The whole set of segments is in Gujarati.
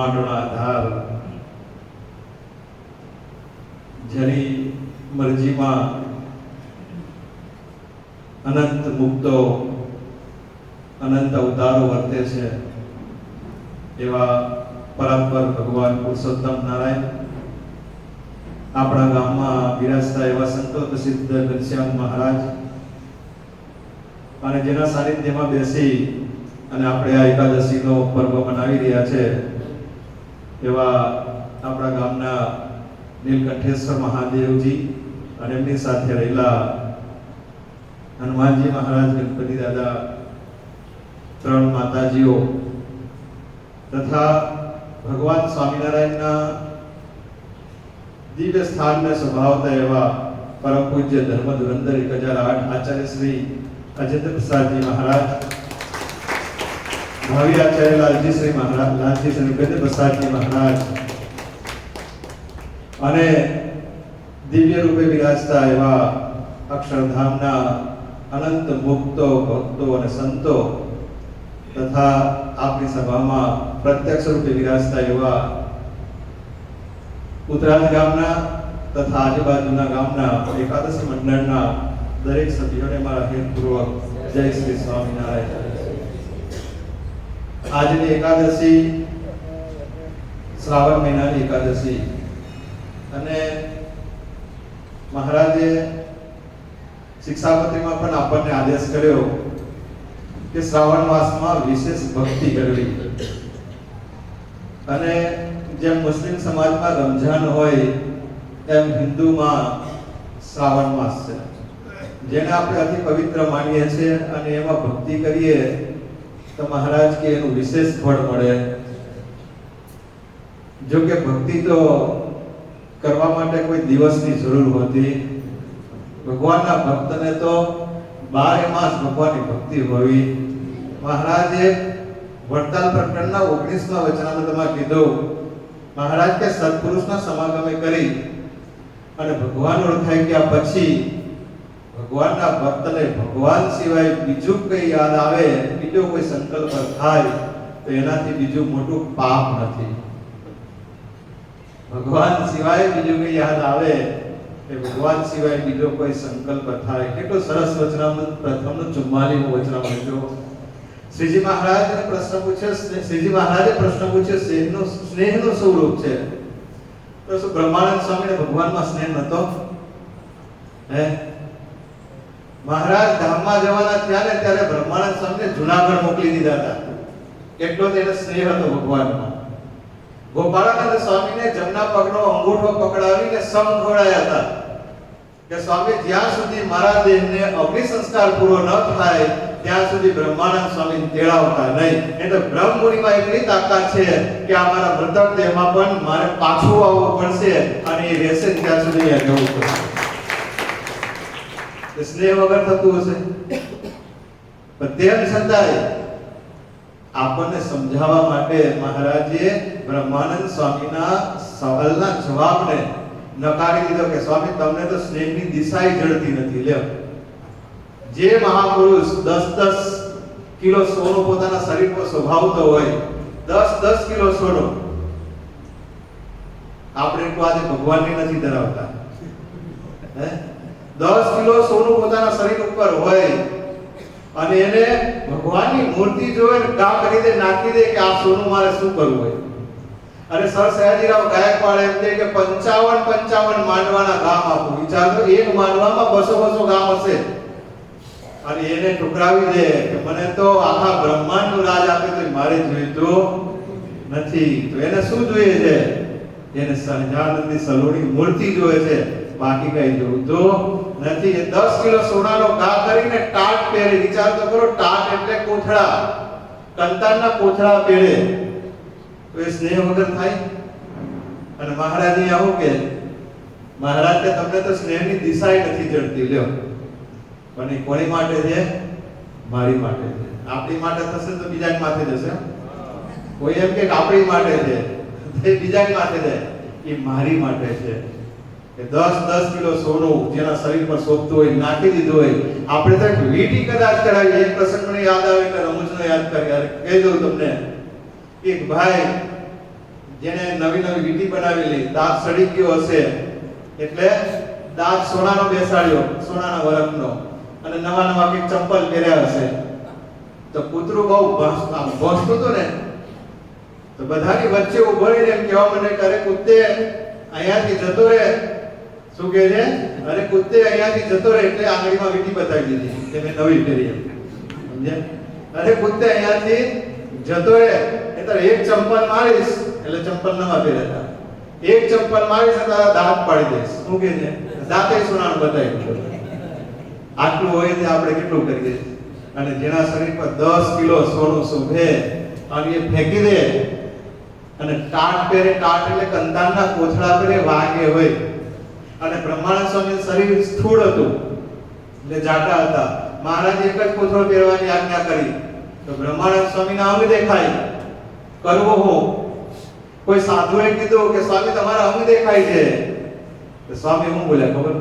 બ્રહ્માંડોના આધાર, જેની મરજીમાં અનંત મુક્તો અનંત અવતારો વર્તે છે એવા પરાત્પર ભગવાન પુરુષોત્તમ નારાયણ આપણા ગામમાં બિરાજતા એવા સંકલ્પ સિદ્ધ ઘનશ્યામ મહારાજ અને જેના સાનિધ્યમાં બેસી અને આપણે આ એકાદશીનો પર્વ મનાવી રહ્યા છે એવા આપણા ગામના નીલકંઠેશ્વર મહાદેવજી અને એમની સાથે રહેલા હનુમાનજી મહારાજ, ગણપતિ દાદા, ત્રણ માતાજીઓ તથા ભગવાન સ્વામિનારાયણના દિવ્ય સ્થાનને સ્વભાવતા એવા પરમ પૂજ્ય ધર્મ ધુરંધર 1008 આચાર્ય શ્રી અજેન્દ્ર પ્રસાદજી મહારાજ, ભાવિ આચાર્ય લાલજી શ્રી મહારાજ, લાલજી શ્રી ઉપેન્દ્ર પ્રસાદજી મહારાજ અને દિવ્ય રૂપે વિરાજતા એવા અક્ષરધામના અનંત મુક્તો, ભક્તો અને સંતો તથા આપણી સભામાં પ્રત્યક્ષ રૂપે વિરાજતા એવા ઉત્તરાજ ગામના તથા આજુબાજુના ગામના એકાદશી મંડળના દરેક સભ્યોને મારા હેતપૂર્વક જય શ્રી સ્વામિનારાયણ. આજની એકાદશી શ્રાવણ મહિનાની એકાદશી અને મહારાજે શિક્ષાપત્રીમાં પણ આપણને આદેશ કર્યો કે શ્રાવણ માસમાં વિશેષ ભક્તિ કરવી. અને જેમ મુસ્લિમ સમાજમાં રમઝાન હોય એમ હિન્દુમાં શ્રાવણ માસ છે, જેને આપણે અતિ પવિત્ર માનીએ છીએ અને એમાં ભક્તિ કરીએ તો મહારાજ કે એનું વિશેષ ફળ મળે. જો કે ભક્તિ તો કરવા માટે કોઈ દિવસની જરૂર હોતી, ભગવાનના ભક્તને તો 12 માસ ભગવાનની ભક્તિ હોવી. મહારાજે વડતાલ પ્રકરણના 19મા વચનામૃતમાં કીધું, મહારાજ કે સત્પુરુષના સમાગમે કરી અને ભગવાન ઓળખાઈ ગયા પછી ભગવાનના ભક્તને ભગવાન સિવાય બીજું કઈ યાદ આવે, બીજો કોઈ સંકલ્પ થાય તો એનાથી બીજું મોટું પાપ નથી. ભગવાન સિવાય બીજું કઈ યાદ આવે કે ભગવાન સિવાય બીજો કોઈ સંકલ્પ થાય. કેટલો સરસ વચનામૃત, પ્રથમનું 44મું વચનામૃત. જો શ્રીજી મહારાજે પ્રશ્ન પૂછ્યો, સ્નેહનું સ્વરૂપ છે તો શું બ્રહ્માનંદ સ્વામીને ભગવાનમાં સ્નેહ નતો? હે, મહારાજ ધામમાં જવાના થયા ને ત્યારે બ્રહ્માનંદ સ્વામીને જુનાગઢ મોકલી દીધા હતા. એટલો તેને સ્નેહ હતો ભગવાનમાં. ગોપાળાનંદ સ્વામીને જમણા પગનો અંગૂઠો પકડાવીને સંઘોળાયા હતા કે સ્વામી જ્યાં સુધી મારા દેહને અગ્નિ સંસ્કાર પૂરો ન થાય ત્યાં સુધી બ્રહ્માનંદ સ્વામી તેડાવતા નહીં. એટલે બ્રહ્મમુનિમાં એટલી તાકાત છે કે આ મારા મૃતક દેહમાં પણ મારે પાછું આવવું પડશે અને એ રહેશે ત્યાં સુધી આ જવું પડશે. સ્નેહ વગર થતું હશે? પણ તેમ છતાંય આપણને સમજાવવા માટે મહારાજે બ્રહ્માનંદ સ્વામીના સવાલના જવાબને નકારી દીધો કે સ્વામી તમને તો સ્નેહની દિશાય જડતી નથી. લ્યો, જે મહાપુરુષ 10-10 કિલો સોનું પોતાના શરીર પર શોભાવતો હોય, 10-10 કિલો સોનું, આપણે તો આજે ભગવાનની નથી ધરાવતા. હે, 10 કિલો સોનું પોતાના શરીર ઉપર હોય અને એને ભગવાનની મૂર્તિ જોવે ને કા કરી દે, નાખી દે કે આ સોનું મારે શું કરવું હોય. અને સર સયાજીરાવ ગાયકવાડ એમ કહે કે 55 માંડવાના ગામ આપું. વિચાર કરો, એક માંડવામાં 200 ગામ હશે અને એને ટુકરાવી દે કે મને તો આખા બ્રહ્માંડનું રાજ આપે તો મારે જોઈતું નથી. તો એને શું જોઈએ છે? એને સહજાનંદની સલોની મૂર્તિ જોઈએ છે, બાકી કઈ જોઈતું નથી. એ 10 કિલો સોનાનો ઘા કરીને ટાટ પહેરે. વિચાર તો કરો, ટાટ એટલે કોથળા, કંતારના કોથળા પહેરે. તો એ સ્નેહ વગર થાય? અને મહારાજે આવું કે મહારાજ કે તમને તો સ્નેહની દિશાય નથી જડતી. લ્યો, પણ એ કોની માટે છે? મારી માટે છે. આપણી માટે થશે તો બીજાની માથે જશે. કોઈ એમ કે આપણી માટે છે, તે બીજાની માથે છે. એ મારી માટે છે. કે 10-10 કિલો સોનું જેના શરીર પર શોભતું હોય નાખી દીધું હોય. આપણે તો વીટી કદાચ કરાવી. એક પ્રસંગ મને યાદ આવે કે રમૂજનો યાદ કરી, કહી દઉં તમને. એક ભાઈ જેને નવી નવી વીંટી બનાવેલી, દાંત સડી ગયો હશે એટલે દાંત સોનાનો બેસાડ્યો, સોનાના વરખનો, અને નવા નવા કંઈક ચંપલ પહેર્યા હશે, તો કૂતરું બહુ ભોંસતું હતું ને, તો બધાની વચ્ચે ઉભો રહીને એમ કહેવા માંડે કે અરે કુત્તે અહીંયાથી જતો રહે. શું કહે છે? અરે કુત્તે અહીંયાથી જતો રહે, એટલે આંગળીમાં વીંટી બતાવી દીધી કે મેં નવી પહેરી. સમજ્યા? અરે કુત્તે અહીંયાથી જતો રહે એટલે એક ચંપલ મારીશ એટલે ચંપલ નવા પહેરેલા, એક ચંપલ મારીશ એટલે દાંત પાડી દઈશ. શું કહે છે? દાંતે સોનાનું બતાવી દીધું. આટલું હોય તે આપણે કેટલું કરીએ? અને જેના શરીર પર 10 કિલો સોનું શોભે અને એ ફેંકી દે, અને ટાટ પહેરે, ટાટ એટલે કંતાનના કોથળા પહેરે, વાગે હોય, અને બ્રહ્માનંદ સ્વામી શરીર સ્થૂળ હતું એટલે જાડા હતા. મહારાજ એક જ કોથળો પહેરવાની આજ્ઞા કરી, તો બ્રહ્માનંદ સ્વામીના અંગ દેખાય. કરવો હો કોઈ સાધુએ કીધું કે સ્વામી તમારા અંગ દેખાય છે, તો સ્વામી શું બોલ્યા ખબર?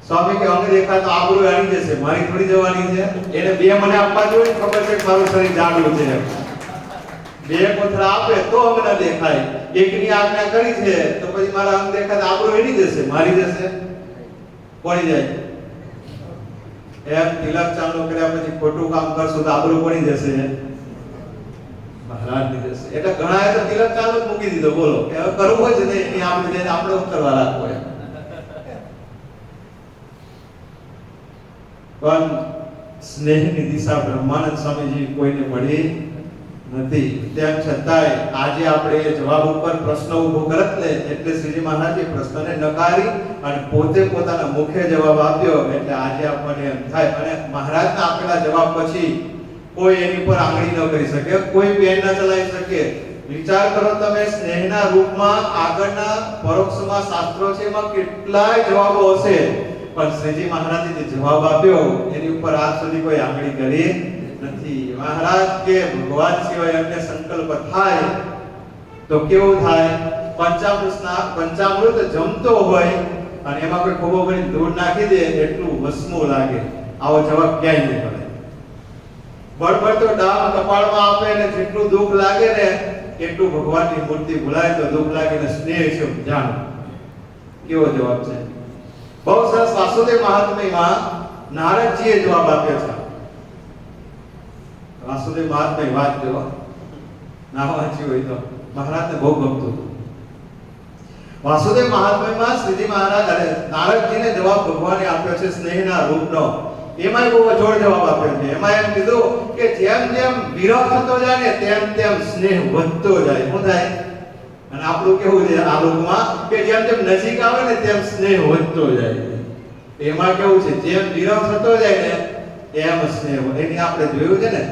સ્વામી કે અંગ દેખાય તો આબરૂ આની જશે, મારી થોડી જવાની છે. એને બે મને આપવા જોઈએ, ખબર છે કે મારું શરીર જાડું છે. બે કોથળા આપે તો અંગ ન દેખાય. એકની આજ્ઞા કરી છે તો પછી મારા અંગ દેખાય તો આબરૂ એની જશે, મારી જશે, પડી જાય. એમ તિલક ચાલુ કર્યા પછી ખોટું કામ કરશું તો આબરૂ પડી જશે, મહારાજ ની જશે. એટલે ઘણાએ તો તિલક ચાલુ મૂકી દીધો. બોલો કે હવે કરવું જ નહીં, એની આપણે આપણે ઉતરવા રાખવો. પણ સ્નેહની દિશા બ્રહ્માનંદ સ્વામીજી કોઈને મળી નથી. તેમ છતાંય આજે આપણે એ જવાબ ઉપર પ્રશ્ન ઉભો કરત ને, એટલે શ્રીજી મહારાજે પ્રશ્નને નકારી અને પોતે પોતાના મુખે જવાબ આપ્યો. એટલે આજે આપણને એમ થાય, અને મહારાજના આપેલા જવાબ પછી કોઈ એની પર આંગળી ન કરી શકે, કોઈ પેન ન ચલાવી શકે. વિચાર કરો તમે, સ્નેહના રૂપમાં આગળના પરોક્ષમાં શાસ્ત્રો છે, એમાં કેટલાય જવાબો હશે, પણ શ્રીજી મહારાજે જે જવાબ આપ્યો એની ઉપર આજ સુધી કોઈ આંગળી કરી નથી. મહારાજ કે ભગવાન સિવાય અન્ય સંકલ્પ થાય તો કેવું થાય? પંચામૃત જમતો હોય અને એમાં કોઈ ખોબો ભરીને દૂધ નાખી દે એટલું વસમું લાગે. આવો જવાબ ક્યાંય નહીં મળે. બળબડ તો ડામ કપાળમાં આપે ને જેટલું દુઃખ લાગે ને એટલું ભગવાનની મૂર્તિ ભૂલાય તો દુઃખ લાગે ને સ્નેહ છે જાણો. કેવો જવાબ છે? બહુ સરસ વાસુદેવ મહાત્મ્યમાં નારદજીએ જવાબ આપ્યો છે. વાસુદેવ મહાત્મ્ય વાંચજો, ના વાંચ્યું હોય તો. મહારાજને બહુ ગમતું હતું. વાસુદેવ મહાત્મ્યમાં શ્રીજી મહારાજ અને નારદજીને જવાબ ભગવાને આપ્યો છે સ્નેહના રૂપનો. એમાંય બહુ અજોડ જવાબ આપ્યો છે. એમાં એમ કીધું કે જેમ જેમ વિરહ થતો જાય ને તેમ તેમ સ્નેહ વધતો જાય. શું થાય? અને આપણું કેવું છે આ લોકમાં કે જેમ જેમ નજીક આવે ને તેમ સ્નેહ વધતો જાય. એમાં કેવું છે? જેમ વિરહ થતો જાય ને એમ સ્નેહ. એની આપણે જોયું છે ને,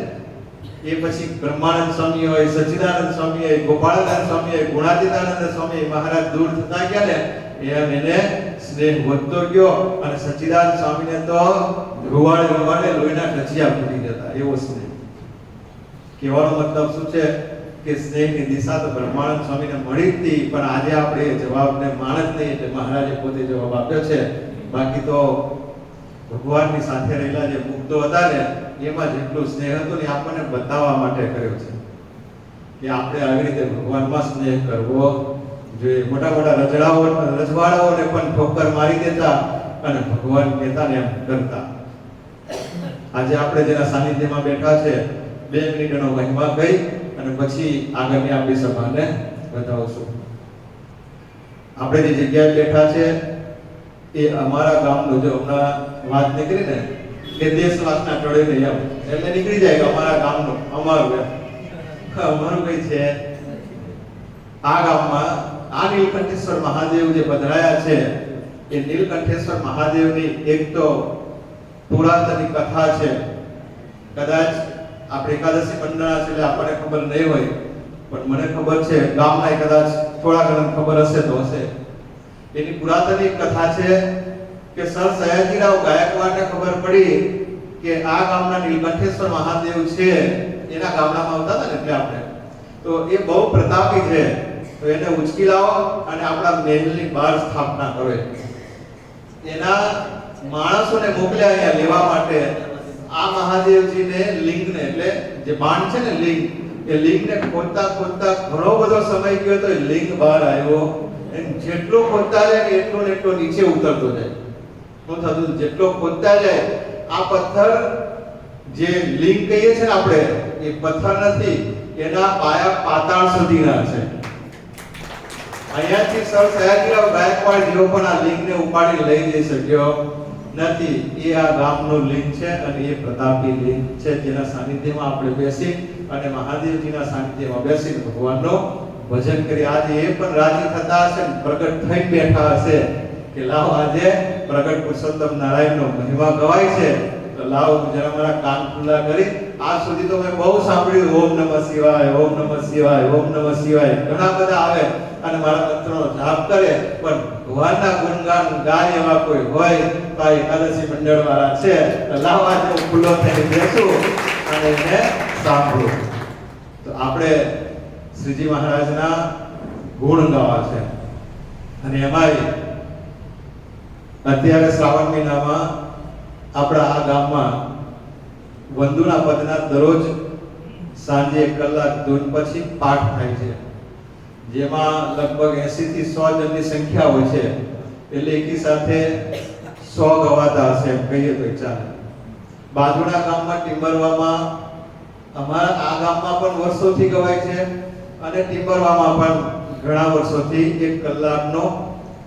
એ પછી બ્રહ્માનંદ સ્વામી હોય, સચ્ચિદાનંદ સ્વામી હોય, ગોપાળાનંદ સ્વામી હોય, ગુણાતીતાનંદ સ્વામી મહારાજ દૂર થતા ગયા ને એમ એને સ્નેહ વધતો ગયો. અને સચ્ચિદાનંદ સ્વામીને તો રૂવાડે લોહીના ટચિયા ફૂટી જતા, એવો સ્નેહ. કહેવાનો મતલબ શું છે કે સ્નેહની દિશા તો બ્રહ્માનંદ સ્વામીને મળી જ હતી, પણ આજે આપણે એ જવાબને માન જ નહીં, એટલે મહારાજે પોતે જવાબ આપ્યો છે. બાકી તો ભગવાનની સાથે રહેલા જે મુક્તો હતા ને એમાં જેટલું સ્નેહ હતો ને આપણને બતાવવા માટે કર્યો છે કે આપણે આવી રીતે ભગવાનમાં સ્નેહ કરવો જોઈએ. મોટા મોટા રજવાડાઓને પણ ઠોકર મારી દેતા અને ભગવાન કહેતા ને એમ કરતા. આજે આપણે જેના સાનિધ્યમાં બેઠા છે 2 મિનિટનો મહિમા ગઈ અને પછી આગળની આપણી સભાને બતાવશું. આપણે જે જગ્યાએ બેઠા છે એ અમારા ગામનું, જો હમણાં વાત નીકળી ને કે દેશવાસના ટોળે નહીં આવ એટલે નીકળી જાય કે અમારા ગામનું, અમારું કઈ છે. આ ગામમાં આ નીલકંઠેશ્વર મહાદેવ જે પધરાયા છે એ નીલકંઠેશ્વર મહાદેવની એક તો પુરાતની કથા છે. કદાચ આપણે એકાદશી મંડળના છે એટલે આપણને ખબર નહીં હોય, પણ મને ખબર છે, ગામના કદાચ થોડા ઘણા ખબર હશે તો હશે. એની પુરાતની કથા છે કે સર સયાજીરાવ ગાયકવાડને ખબર પડી કે આ ગામના નીલકંઠેશ્વર મહાદેવ છે, એના ગામડામાં આવતા હતા ને એટલે આપણે તો એ બહુ પ્રતાપી છે, તો એને ઉચકી લાવો અને આપણા મહેલની બહાર સ્થાપના કરો. એના માણસોને મોકલ્યા અહીંયા લેવા માટે. આ મહાદેવજીને લિંગને એટલે જે બાણ છે ને લિંગ એ લિંગને ખોદતા ખોદતા ઘણો બધો સમય ગયો તો એ લિંગ બહાર આવ્યો. એમ જેટલો ખોદતા જાય ને એટલો ને એટલો નીચે ઉતરતો જાય. શું થતું? જેટલો ખોદતા જાય આ પથ્થર જે લિંગ કહીએ છે ને આપણે, એ પથ્થર નથી, એના પાયા પાતાળ સુધીના છે. અહીંયાથી સર સયાજીરાવ ગાયકવાડ જેવો પણ આ લિંગને ઉપાડી લઈ જઈ શક્યો નથી. એ આ ગામનું લિંગ છે અને એ પ્રતાપી લિંગ છે, જેના સાનિધ્યમાં આપણે બેસી અને મહાદેવજીના સાનિધ્યમાં બેસીને ભગવાનનો ભજન કરી. આજે એ પણ રાજી થતા હશે, પ્રગટ થઈ બેઠા હશે કે લાવ આજે પ્રગટ પુરુષોત્તમ નારાયણનો મહિમા ગવાય છે, તો લાવ જરા મારા કાન ખુલ્લા કરી. આજ સુધી તો મેં બહુ સાંભળ્યું ઓમ નમઃ શિવાય, ઓમ નમઃ શિવાય, ઓમ નમઃ શિવાય, ઘણા બધા આવે અને મારા મંત્રનો જાપ કરે, પણ ભગવાનના ગુણગાન ગાય એવા કોઈ હોય તો આ એકાદશી મંડળ વાળા છે, તો લાવ આજે હું ખુલ્લો થઈને બેસું અને એને સાંભળું. તો આપણે શ્રીજી મહારાજના ગુણ ગાવા છે. અને એમાંય અત્યારે શ્રાવણ મહિનામાં આપણા આ ગામમાં વંદુના પદના દરરોજ સાંજે 1 કલાક ધૂન પછી પાઠ થાય છે, જેમાં લગભગ 80 થી 100 જણની સંખ્યા હોય છે. એટલે એકી સાથે 100 ગવાતા હશે એમ કહીએ તો ચાલે. બાજુના ગામમાં ટીમ્બરવામાં, અમારા આ ગામમાં પણ વર્ષોથી ગવાય છે અને ટીમ્બરવામાં પણ ઘણા વર્ષોથી 1 કલાકનો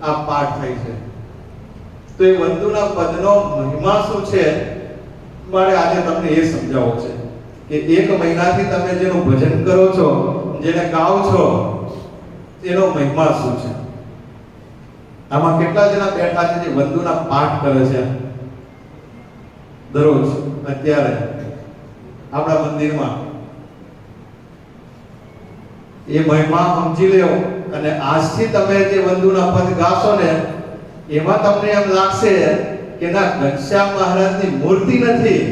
આ પાઠ થાય છે. તો એ વંદુના પદનો મહિમા શું છે મારે આજે તમને એ સમજાવવો છે કે 1 મહિનાથી તમે જેનું ભજન કરો છો, જેને ગાઓ છો, એનો મહિમા શું છે. આમાં કેટલા જણા બેઠા છે જે વંદુના પાઠ કરે છે દરરોજ અત્યારે આપણા મંદિરમાં? એ મહિમા સમજી લ્યો અને આજથી તમે જે વંદુના પદ ગાશો ને એમાં તમને એમ લાગશે કે ના, ઘનશ્યામ મહારાજની મૂર્તિ નથી,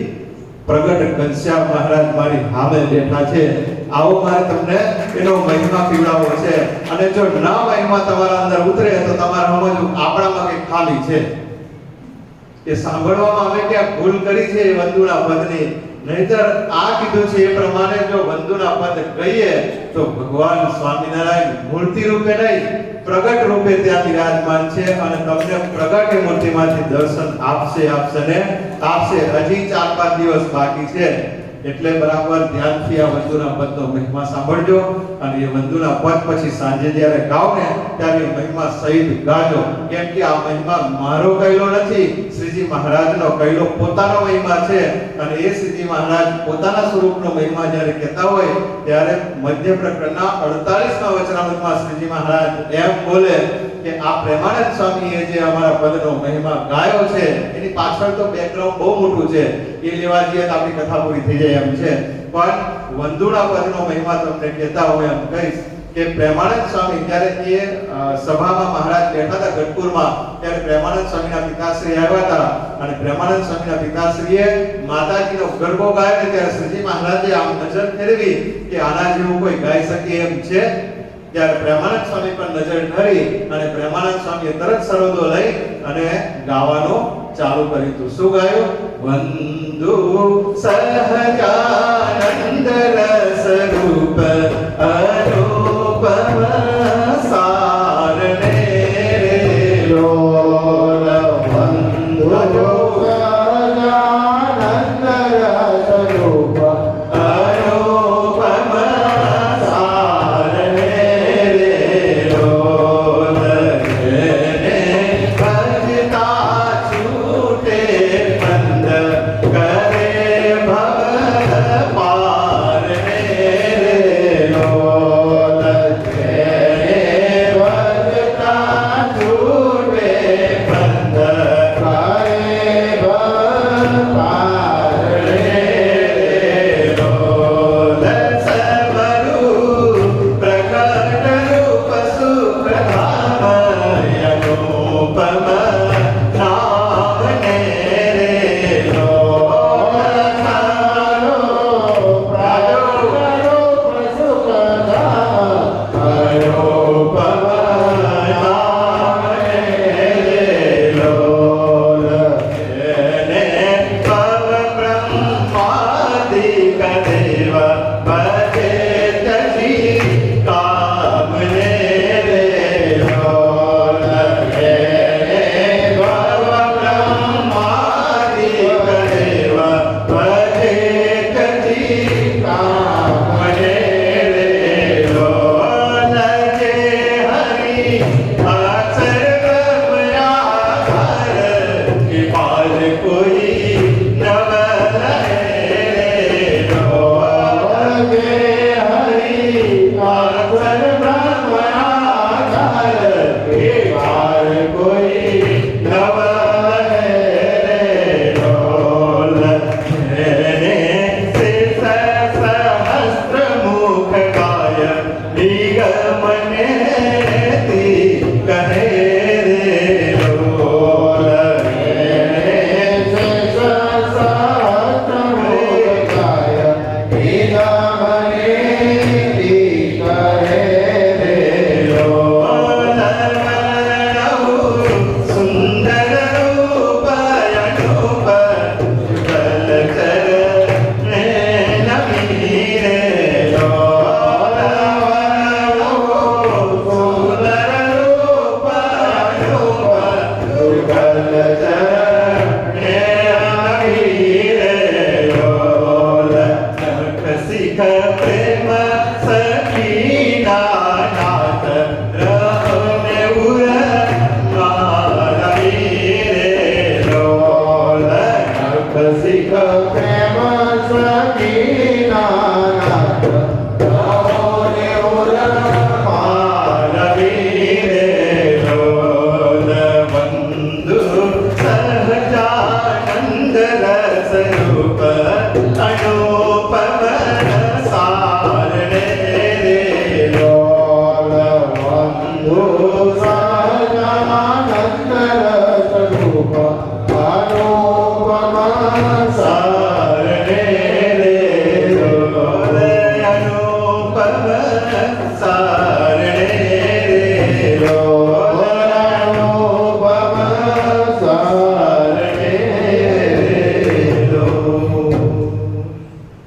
પ્રગટ ઘનશ્યામ મહારાજ મારી સામે બેઠા છે. આવો મારે તમને એનો મહિમા પીવડાવવો છે. અને જો ના મહિમા તમારા અંદર ઉતરે તો તમારે સમજવું આપણામાં કંઈક ખાલી છે. એ સાંભળવામાં આવે કે આ ભૂલ કરી છે એ વંદુના પદની. નહીતર આ કીધું છે એ પ્રમાણે જો વંદુના પદ કહીએ તો ભગવાન સ્વામિનારાયણ મૂર્તિ રૂપે નહીં, પ્રગટ રૂપે ત્યાં વિરાજમાન છે અને તમને પ્રગટ મૂર્તિમાંથી દર્શન આપશે ને આપશે. હજી 4-5 દિવસ બાકી છે, એટલે બરાબર ધ્યાનથી આ વંદુના પદનો મહિમા સાંભળજો. અને એ વંદુના પદ પછી સાંજે જ્યારે ગાઓ ને ત્યારે મહિમા સહિત ગાજો, કેમ કે આ મહિમા મારો કહેલો નથી, શ્રીજી મહારાજનો કહેલો પોતાનો મહિમા છે. અને એ શ્રીજી મહારાજ પોતાના સ્વરૂપનો મહિમા જ્યારે કહેતા હોય ત્યારે મધ્ય પ્રકરણના 48મા વચનામૃતમાં શ્રીજી મહારાજ એમ બોલે કે આ પ્રેમાનંદ સ્વામીએ જે અમારા પદનો મહિમા ગાયો છે એની પાછળ તો બેકગ્રાઉન્ડ બહુ મોટું છે, એ લેવા જઈએ તો આપણી કથા પૂરી થઈ જાય એમ છે. પણ વંદુના પદનો મહિમા તમને કહેતા હોય એમ કહીશ કે પ્રેમાનંદ સ્વામી ત્યારે એ સભામાં મહારાજ બેઠા હતા ગઢપુરમાં, ત્યારે પ્રેમાનંદ સ્વામીના પિતાશ્રી આવ્યા હતા અને પ્રેમાનંદ સ્વામીના પિતાશ્રીએ માતાજીનો ગરબો ગાયો ને ત્યારે શ્રીજી મહારાજે આમ નજર ફેરવી કે આના જેવું કોઈ ગાઈ શકે એમ છે. ત્યારે પ્રેમાનંદ સ્વામી પર નજર ધરી અને પ્રેમાનંદ સ્વામીએ તરત સરોદો લઈ અને ગાવાનું ચાલુ કર્યું હતું. શું ગાયું? વંદુ સહજાનંદ રસ રૂપ અનુપમ સારને રે લોલ. વંદુ સહજાનંદ રસ રૂપ અનુપમ સારને રે લોલ. ભજતા છૂટે બંધ કરે ભવ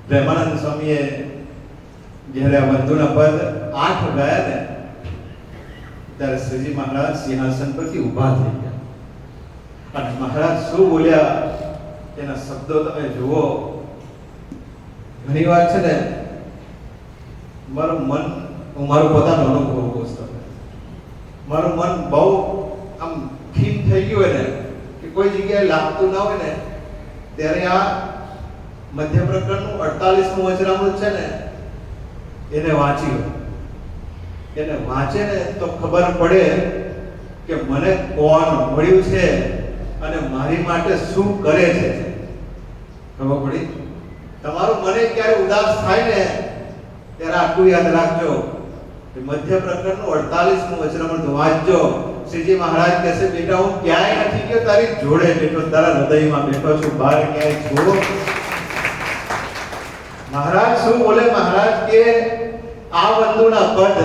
પ્રેમાનંદ સ્વામીએ જ્યારે બંધુના પદ 8 ગયા ને ત્યારે શ્રીજી મહારાજ સિંહાસન પરથી ઊભા થઈ ગયા અને મહારાજ શું બોલ્યા એના શબ્દો તમે જુઓ. ઘણી વાર છે ને મારું મન, હું મારું પોતાનો અનુભવ પૂછતો, મારું મન બહુ આમ ખીમ થઈ ગયું હોય ને કે કોઈ જગ્યાએ લાગતું ના હોય ને ત્યારે આ મધ્ય પ્રકરણનું 48મું વચનામૃત છે ને એને વાંચી લો. એને વાંચે ને તો ખબર પડે કે મને કોણ મળ્યું છે અને મારી માટે શું કરે છે. ખબર પડી? તમારું મને ક્યારે ઉદાસ થાય ને ત્યારે આટલું યાદ રાખજો કે મધ્ય પ્રકરણનું 48મું વચનામૃત વાંચજો. શ્રીજી મહારાજ કહે છે, બેટા હું ક્યાંય નથી ગયો, તારી જોડે બેઠો, તારા હૃદયમાં બેઠો છું, બહાર ક્યાંય છો. મહારાજ શું બોલે? મહારાજ કે આ બંધુના પદ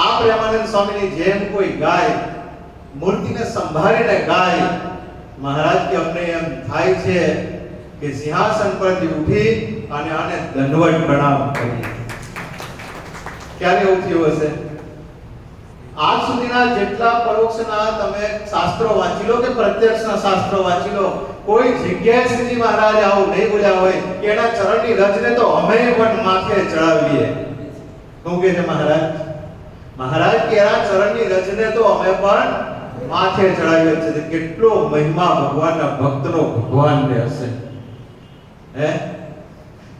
આ પ્રેમાનંદ સ્વામીની જેમ કોઈ ગાય, મૂર્તિને સંભાળીને ગાય. મહારાજ કે અમને એમ થાય છે કે સિંહાસન પરથી ઉઠી અને આને દંડવત પ્રણામ કરીએ. ક્યારે એવું થયું હશે? આજ સુધીના જેટલા પરોક્ષના તમે શાસ્ત્રો વાંચી લો કે પ્રત્યક્ષના શાસ્ત્રો વાંચી લો, કોઈ જગ્યાએ શ્રીજી મહારાજ આવું નહીં બોલ્યા હોય કે એના ચરણની રજને તો અમે પણ માથે ચડાવીએ. શું કહે છે મહારાજ? મહારાજ કે એના ચરણની રજને તો અમે પણ માથે ચડાવીએ છે. કેટલો મહિમા ભગવાનના ભક્તનો ભગવાનને હશે. હે,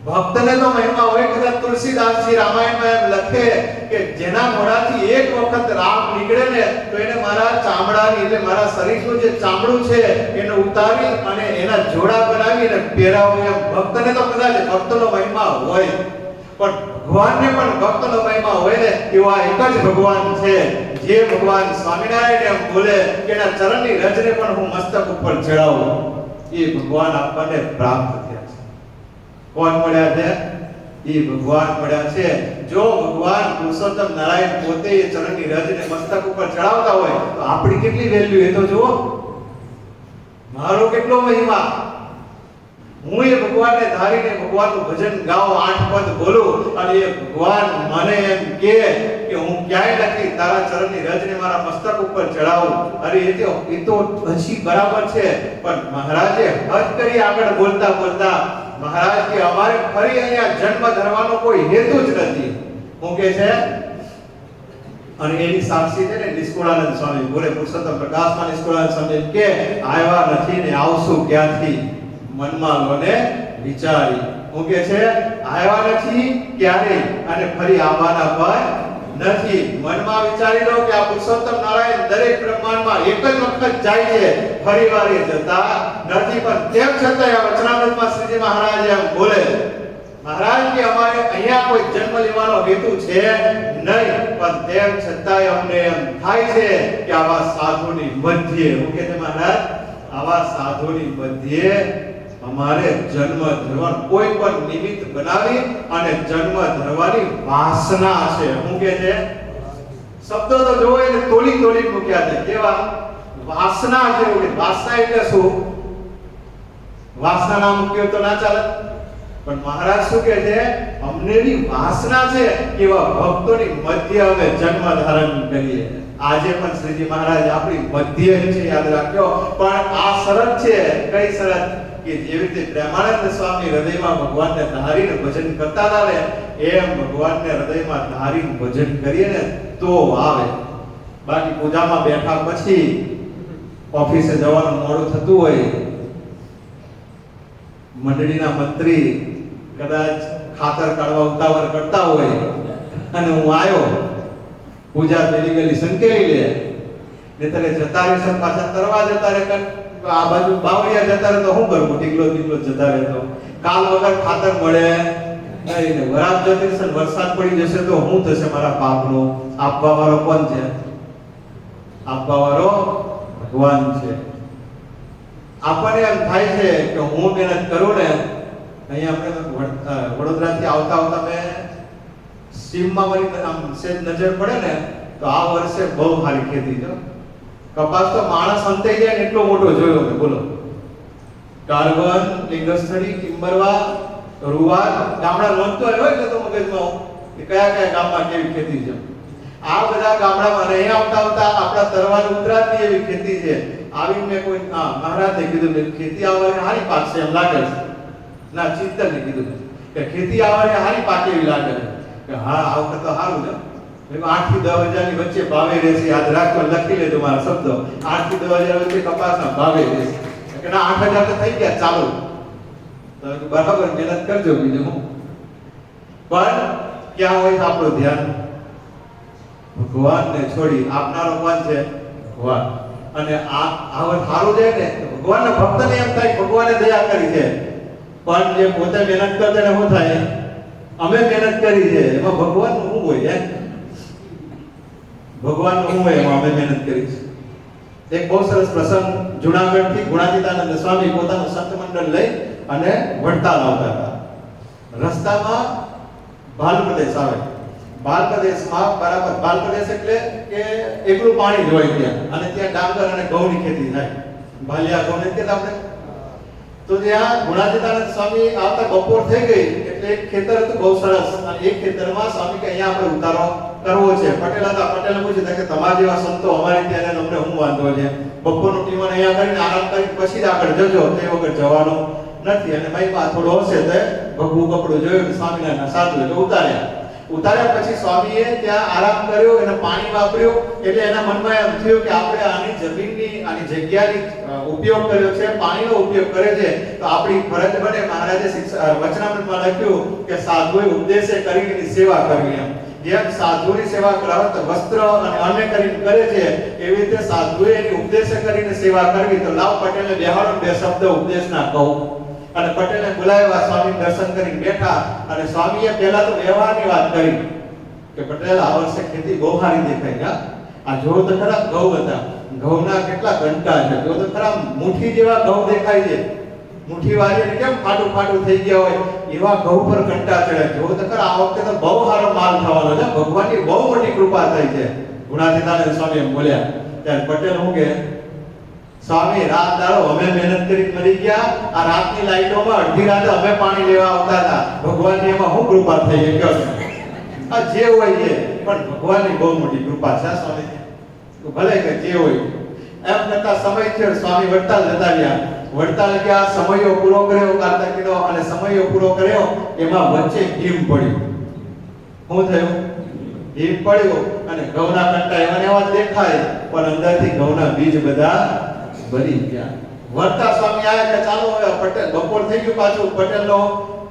ભક્તને તો મહિમા હોય. કદાચ તુલસીદાસજી રામાયણમાં એમ લખે કે જેના મોઢાથી એક વખત રામ નીકળે ને તો એને મારા ચામડાની, એટલે મારા શરીરનું જે ચામડું છે એને ઉતારી અને એના જોડા બનાવી અને પહેરાવું. એમ ભક્તને તો કદાચ ભક્તનો મહિમા હોય, પણ ભગવાનને પણ ભક્તનો મહિમા હોય ને એવો આ એક જ ભગવાન છે જે ભગવાન સ્વામિનારાયણ એમ બોલે કે એના ચરણની રજને પણ હું મસ્તક ઉપર ચડાવું. એ ભગવાન આપણને પ્રાપ્ત થયા છે. કોણ મળ્યા છે? એ ભગવાન મળ્યા છે. જો ભગવાન પુરુષોત્તમ નારાયણ પોતે એ ચરણની રજને મસ્તક ઉપર ચડાવતા હોય તો આપણી કેટલી વેલ્યુ એ તો જુઓ. મારો કેટલો મહિમા. હું એ ભગવાનને ધારીને ભગવાનનું ભજન ગાઉં, 8 પદ બોલું અને એ ભગવાન મને એમ કે હું ક્યાંય નથી, તારા ચરણની રજને મારા મસ્તક ઉપર ચડાવું. અરે એ તો હજી બરાબર છે, પણ મહારાજે હદ કરી આગળ બોલતા બોલતા મહારાજ કે અમારે ફરી અહીંયા જન્મ ધરવાનો કોઈ હેતુ જ નથી. હું કે છે અને એની સાક્ષી છે ને નિષ્કુળાનંદ સ્વામી બોલે, પુરુષોત્તમ પ્રકાશમાં નિષ્કુળાનંદ સ્વામી કે આવ્યા નથી ને આવશું ક્યાંથી, મનમાં લોને વિચારી. હું કે છે આવ્યા નથી ક્યારે અને ફરી આવવાના પણ નથી. મનમાં વિચારી લો કે આ પુરુષોત્તમ નારાયણ દરેક બ્રહ્માંડમાં એક જ વખત જાય છે, ફરી વાર જતા નથી. પણ તેમ છતાં આ વચનામૃતમાં શ્રીજી મહારાજ એમ બોલે, મહારાજ કે અમારે અહીંયા કોઈ જન્મ લેવાનો હેતુ છે નહીં, પણ તેમ છતાંય અમને એમ થાય છે કે આવા સાધુની મધ્યે, હું કે છે મહારાજ આવા સાધુની મધ્યે અમારે જન્મ ધરવા કોઈ પણ નિમિત્ત બનાવી અને જન્મ ધરવાની વાસના છે. શું કે છે? શબ્દો તો જોવો એને તોલી તોલી મૂક્યા છે. કેવા? વાસના જેવું. વાસના એટલે શું? વાસના નામ મૂક્યો તો ના ચાલે. પણ મહારાજ શું કહે છે? અમને બી વાસના છે એવા ભક્તોની મધ્ય અમે જન્મ ધારણ કરીએ. આજે પણ શ્રીજી મહારાજ આપણી મધ્ય છે, યાદ રાખજો. પણ આ શરત છે. કઈ શરત? કે જેવી રીતે પ્રેમાનંદ સ્વામી હૃદયમાં ભગવાનને ધારીને ભજન કરતા હતા ને, એમ ભગવાનને હૃદયમાં ધારીને ભજન કરીએ ને તો આવે. બાકી પૂજામાં બેઠા પછી ઓફિસે જવાનું મોડું થતું હોય, મંડળીના મંત્રી કદાચ ખાતર કાઢવા ઉતાવળ કરતા હોય અને હું આવ્યો, પૂજા પેલી ગલી સંકેલી લે ને તને જતા રહેશે, પાછા તરવા જતા રહે, આ બાજુ બાવળિયા જતા રહે તો શું કરવું? ઢીકલો જતા રહે તો કાલ વગર ખાતર મળે નહીં. વરાપ જતી રહેશે, વરસાદ પડી જશે તો શું થશે મારા પાકનું? આપવા વાળો કોણ છે? આપવા વાળો ભગવાન છે. આપણને એમ થાય છે કે હું મહેનત કરું ને. અહીંયા આપણે વડોદરાથી આવતા મેં સીમમાં મારી આમ સેજ નજર પડે ને તો આ વર્ષે બહુ સારી ખેતી છે. કપાસ તો માણસ અંતાઈ જાય ને એટલો મોટો જોયો મેં. બોલો, કાર્બન, લિંગસ્થળી, ટિમ્બરવા, રૂવા ગામડા નોંધતો હોય એટલે તો મગજમાં કે કયા ગામમાં કેવી ખેતી છે. આ બધા ગામડામાં નહીં આવતા આપણા તરવાલ ઉતરાતની એવી ખેતી છે. આવી મેં કોઈ મહારાજને કીધું કે ખેતી આવવાને હારી પાકશે એમ લાગે છે. ના, ચિંતનને કીધું કે ખેતી આવવાને હારી પાકે એવી લાગે છે. કે હા, આ વખત તો સારું છે. 8 થી 10,000 ની વચ્ચે ભાવે રહેશે. યાદ રાખજો, લખી લેજો મારા શબ્દો. 8 થી 10,000 વચ્ચે કપાસના ભાવે રહેશે. કે ના, 8,000 તો થઈ ગયા, ચાલો તો બરાબર મહેનત કરજો. બીજું હું પણ ક્યાં હોય આપણું ધ્યાન? ભગવાનને છોડી આપનારો કોણ છે? ભગવાન. અને આ સારું જાય ને ભગવાનના ભક્તને એમ થાય ભગવાને દયા કરી છે. પણ જે પોતે મહેનત કરતા ને શું થાય? અમે મહેનત કરી છે, એમાં ભગવાનનું શું હોય? ભગવાનનું શું હોય એમાં? અમે મહેનત કરી છે. એક બહુ સરસ પ્રસંગ, જુનાગઢથી ગુણાતીતાનંદ સ્વામી પોતાનું સંત મંડળ લઈ અને વડતાલ આવતા હતા. રસ્તામાં ભાલ પ્રદેશ આવે. ભાલ પ્રદેશમાં બરાબર, ભાલ પ્રદેશ એટલે કે એકલું પાણી જ હોય ત્યાં, અને ત્યાં ડાંગર અને ઘઉંની ખેતી થાય. ભાલિયા ઘઉં ને કહેતા આપણે. તો ત્યાં ગુણાતીતાનંદ સ્વામી આવતા બપોર થઈ ગઈ એટલે એક ખેતર હતું બહુ સરસ, અને એક ખેતરમાં સ્વામી કે અહીંયા આપણે ઉતારો કરવો છે. પટેલ હતા. પટેલે પૂછ્યું કે તમારા જેવા સંતો અમારી ત્યાં અમને શું વાંધો છે? બપોરનું ટીમન અહીંયા કરીને આરામ કરી પછી જ આગળ જજો, તે વગર જવાનું નથી. અને ભાઈ થોડો હશે તો ભગવું કપડું જોયું, સ્વામિનારાયણ સાધુ એટલે ઉતાર્યા પછી સ્વામીએ ત્યાં આરામ કર્યો, એને પાણી વાપર્યું. એટલે એના મનમાં એમ થયું કે આપણે આની જમીનની, આની જગ્યાની ઉપયોગ કર્યો છે, પાણીનો ઉપયોગ કરે છે, તો આપણી ફરજ બને. મહારાજે વચનામૃતમાં લખ્યું કે સાધુએ ઉપદેશે કરીને સેવા કરવી. એમ જેમ સાધુની સેવા કરાવે તો વસ્ત્ર અને અન્ય કરીને કરે છે, એવી રીતે સાધુએ એની ઉપદેશ કરીને સેવા કરવી. તો લાવ પટેલને બેહાડો, 2 શબ્દ ઉપદેશના કહું. અને પટેલને બોલાવ્યા. સ્વામી દર્શન કરીને બેઠા અને સ્વામીએ પહેલા તો વ્યવહારની વાત કરી કે પટેલ, આ વર્ષે ખેતી બહુ સારી દેખાય. આ જો તો ખરા ઘઉં હતા, ઘઉંના કેટલા ઘંટા છે. જો તો ખરા મુઠ્ઠી જેવા ઘઉં દેખાય છે. મુઠ્ઠી વાળીને કેમ ફાટું થઈ ગયા હોય એવા ઘઉં પર ઘંટા ચડે. જો તો ખરા આ વખતે તો બહુ સારો માલ થવાનો છે, ભગવાનની બહુ મોટી કૃપા થઈ છે. ગુણાતીતાનંદ સ્વામી એમ બોલ્યા. ત્યારે પટેલ હું કે સ્વામી, રાત દાડો અમે મહેનત કરી મરી ગયા. આ રાતની લાઈટોમાં અડધી રાતે અમે પાણી લેવા આવતા હતા. ભગવાનની એમાં શું કૃપા થઈ છે? કહો આ જે હોય છે, પણ ભગવાનની બહુ મોટી કૃપા છે સ્વામી. ભલે કે જે હોય એમ કરતા સમય છે. સ્વામી વડતાલ જતા રહ્યા. વડતાલ ગયા, સમયો પૂરો કર્યો કાર્તિકનો, અને સમયો પૂરો કર્યો એમાં વચ્ચે હિમ પડ્યું. શું થયું? હિમ પડ્યું અને ઘઉંના કંટા એવા દેખાય, પણ અંદરથી ઘઉંના બીજ બધા બળી ગયા. વડતા સ્વામી આવ્યા કે ચાલો હવે પટેલ, બપોર થઈ ગયું, પાછું પટેલનો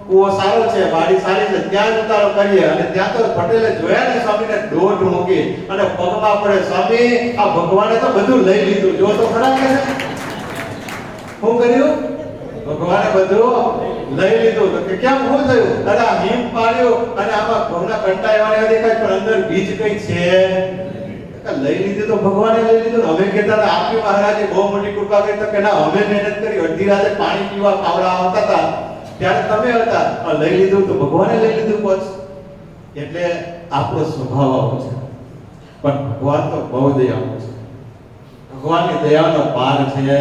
કૂવો સારો છે, વાડી સારી છે, ત્યાં જ ઉતારો કરીએ. અને ત્યાં તો પટેલે જોયા ને સ્વામીને દોઢ મૂકી અને પગમાં પડે. સ્વામી, આ ભગવાને તો બધું લઈ લીધું. જો તો ખરા કે શું કર્યું? ભગવાને બધું લઈ લીધું. તો કે કેમ, શું થયું? અરે આ હિમ પાડ્યો અને આમાં ઘઉંના કંટા એવા દેખાય, પણ અંદર બીજ કઈ છે? લઈ લીધું તો ભગવાને લઈ લીધું ને. અમે કહેતા હતા આપની મહારાજે બહુ મોટી કૃપા કરી તો કે ના અમે મહેનત કરી, અડધી રાતે પાણી પીવા પાવડા આવતા હતા ત્યારે તમે હતા, લઈ લીધું તો ભગવાને લઈ લીધું પોચ. એટલે આપણો સ્વભાવ આવો છે, પણ ભગવાન તો બહુ દયાળુ છે, ભગવાનની દયાનો પાર છે.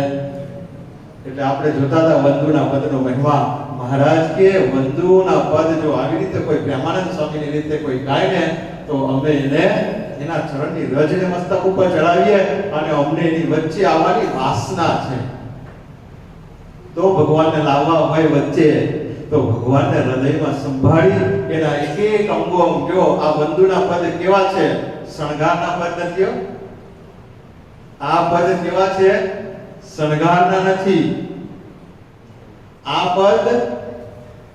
એટલે આપણે જોતા હતા વંદુના પદનો મહિમા. મહારાજ કે વંદુના પદ જો આવી રીતે કોઈ પ્રેમાનંદ સ્વામીની રીતે કોઈ ગાય ને તો અમે એને એના ચરણની રજને મસ્તક ઉપર ચડાવીએ અને અમને એની વચ્ચે આવવાની વાસના છે. તો ભગવાનને લાવવા હોય વચ્ચે તો ભગવાનને હૃદયમાં સંભાળી એના એક એક અંગો જો આ વંદુના પદ કેવા છે, શણગારના પદ નથી. આ પદ કેવા છે, શણગારના નથી. આ પદ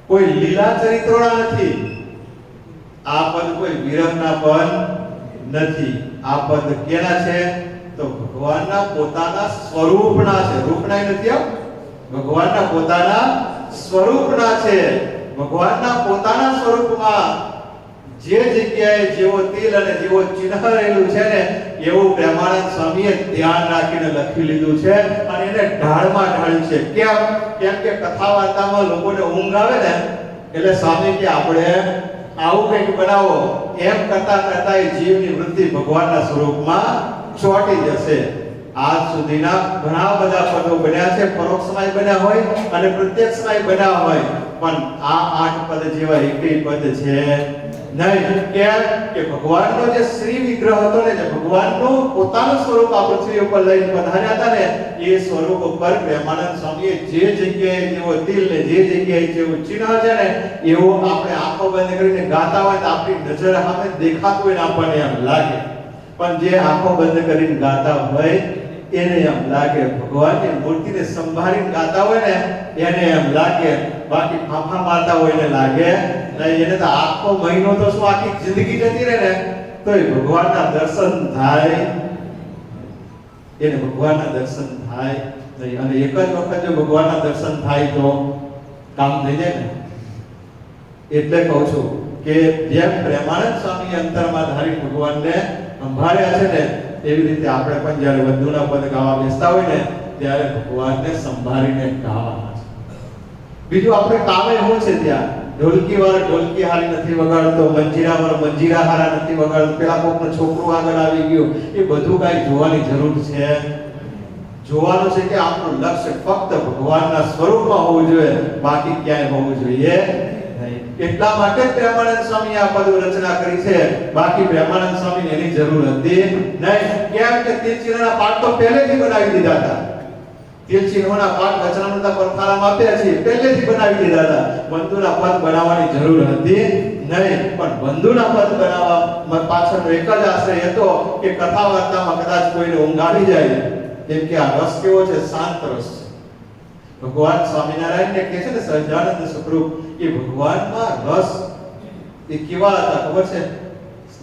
કોઈ લીલા ચરિત્રોના નથી. આ પદ કોઈ વિરહના પદ નથી. આ પદ કેના છે તો ભગવાનના પોતાના સ્વરૂપના છે. રૂપના નથી, ભગવાનના પોતાના સ્વરૂપના છે. ભગવાનના પોતાના સ્વરૂપમાં જે જગ્યાએ જેવો તિલ અને જેવો ચિહ્ન રહેલું છે ને એવું પ્રેમાનંદ સ્વામીએ ધ્યાન રાખીને લખી લીધું છે અને એને ઢાળમાં ઢાળ્યું છે. કેમ કે કથા વાર્તામાં લોકોને ઊંઘ આવે ને એટલે સ્વામી કે આપણે આવું કંઈક બનાવો. એમ કરતા કરતા એ જીવની વૃત્તિ ભગવાનના સ્વરૂપમાં ચોંટી જશે. આજ સુધીના ઘણા બધા પદો બન્યા છે, પરોક્ષમય બન્યા હોય અને પ્રત્યક્ષમય બન્યા હોય, પણ આ 8 પદ જેવા એકેય પદ છે નહીં. કેમ કે ભગવાનનો જે શ્રી વિગ્રહ હતો ને, જે ભગવાનનું પોતાનું સ્વરૂપ આ પૃથ્વી ઉપર લઈને પધાર્યા હતા ને, એ સ્વરૂપ ઉપર પ્રેમાનંદ સ્વામીએ જે જગ્યાએ જેવો તિલ ને જે જગ્યાએ જેવું ચિહ્ન છે ને એવું આપણે આંખો બંધ કરીને ગાતા હોય તો આપણી નજર સામે દેખાતું હોય ને આપણને એમ લાગે, પણ જે આંખો બંધ કરીને ગાતા હોય એને એમ લાગે. ભગવાનની મૂર્તિને સંભાળીને ગાતા હોય ને એને એમ લાગે, બાકી ફાફા મારતા હોય એને લાગે નહીં. એને તો આખો મહિનો તો શું આખી જિંદગી જતી રહે ને તો એ ભગવાનના દર્શન થાય, એને ભગવાનના દર્શન થાય નહીં. અને એક જ વખત જો ભગવાનના દર્શન થાય તો કામ થઈ જાય ને. એટલે કહું છું કે જેમ પ્રેમાનંદ સ્વામી અંતરમાં ધારી ભગવાનને સંભાળ્યા છે ને એવી રીતે આપણે પણ જ્યારે વંદુના પદ ગાવા બેસતા હોય ને ત્યારે ભગવાનને સંભાળીને ગાવાના છે. બીજું આપણે કામે શું છે ત્યાં ઢોલકી વાળો ઢોલકી હારી નથી વગાડતો, મંજીરા વાળો મંજીરા હારા નથી વગાડતો, પેલા કોકનું છોકરું આગળ આવી ગયું, એ બધું કાંઈ જોવાની જરૂર છે? જોવાનું છે કે આપણું લક્ષ્ય ફક્ત ભગવાનના સ્વરૂપમાં હોવું જોઈએ, બાકી ક્યાંય હોવું જોઈએ નહીં. એટલા માટે પ્રેમાનંદ સ્વામી આ પદ રચના કરી છે, બાકી પ્રેમાનંદ સ્વામીને એની જરૂર હતી નહીં. કેમ કે તિલચિહ્નના પાઠ તો પહેલેથી બનાવી દીધા હતા. તિલચિહ્નોના પાઠ વચનામૃતના પરથાળામાં આપ્યા છે, પહેલેથી બનાવી દીધા હતા. વંદુના પદ બનાવવાની જરૂર હતી નહીં. પણ વંદુના પદ બનાવવા પાછળનો એક જ આશ્રય હતો કે કથા વાર્તામાં કદાચ કોઈને ઊંઘ આવી જાય, કેમ કે આ રસ કેવો છે, શાંત રસ છે. ભગવાન સ્વામિનારાયણને કહે છે ને સહજાનંદ સ્વરૂપ, એ ભગવાનમાં રસ એ કેવા હતા ખબર છે?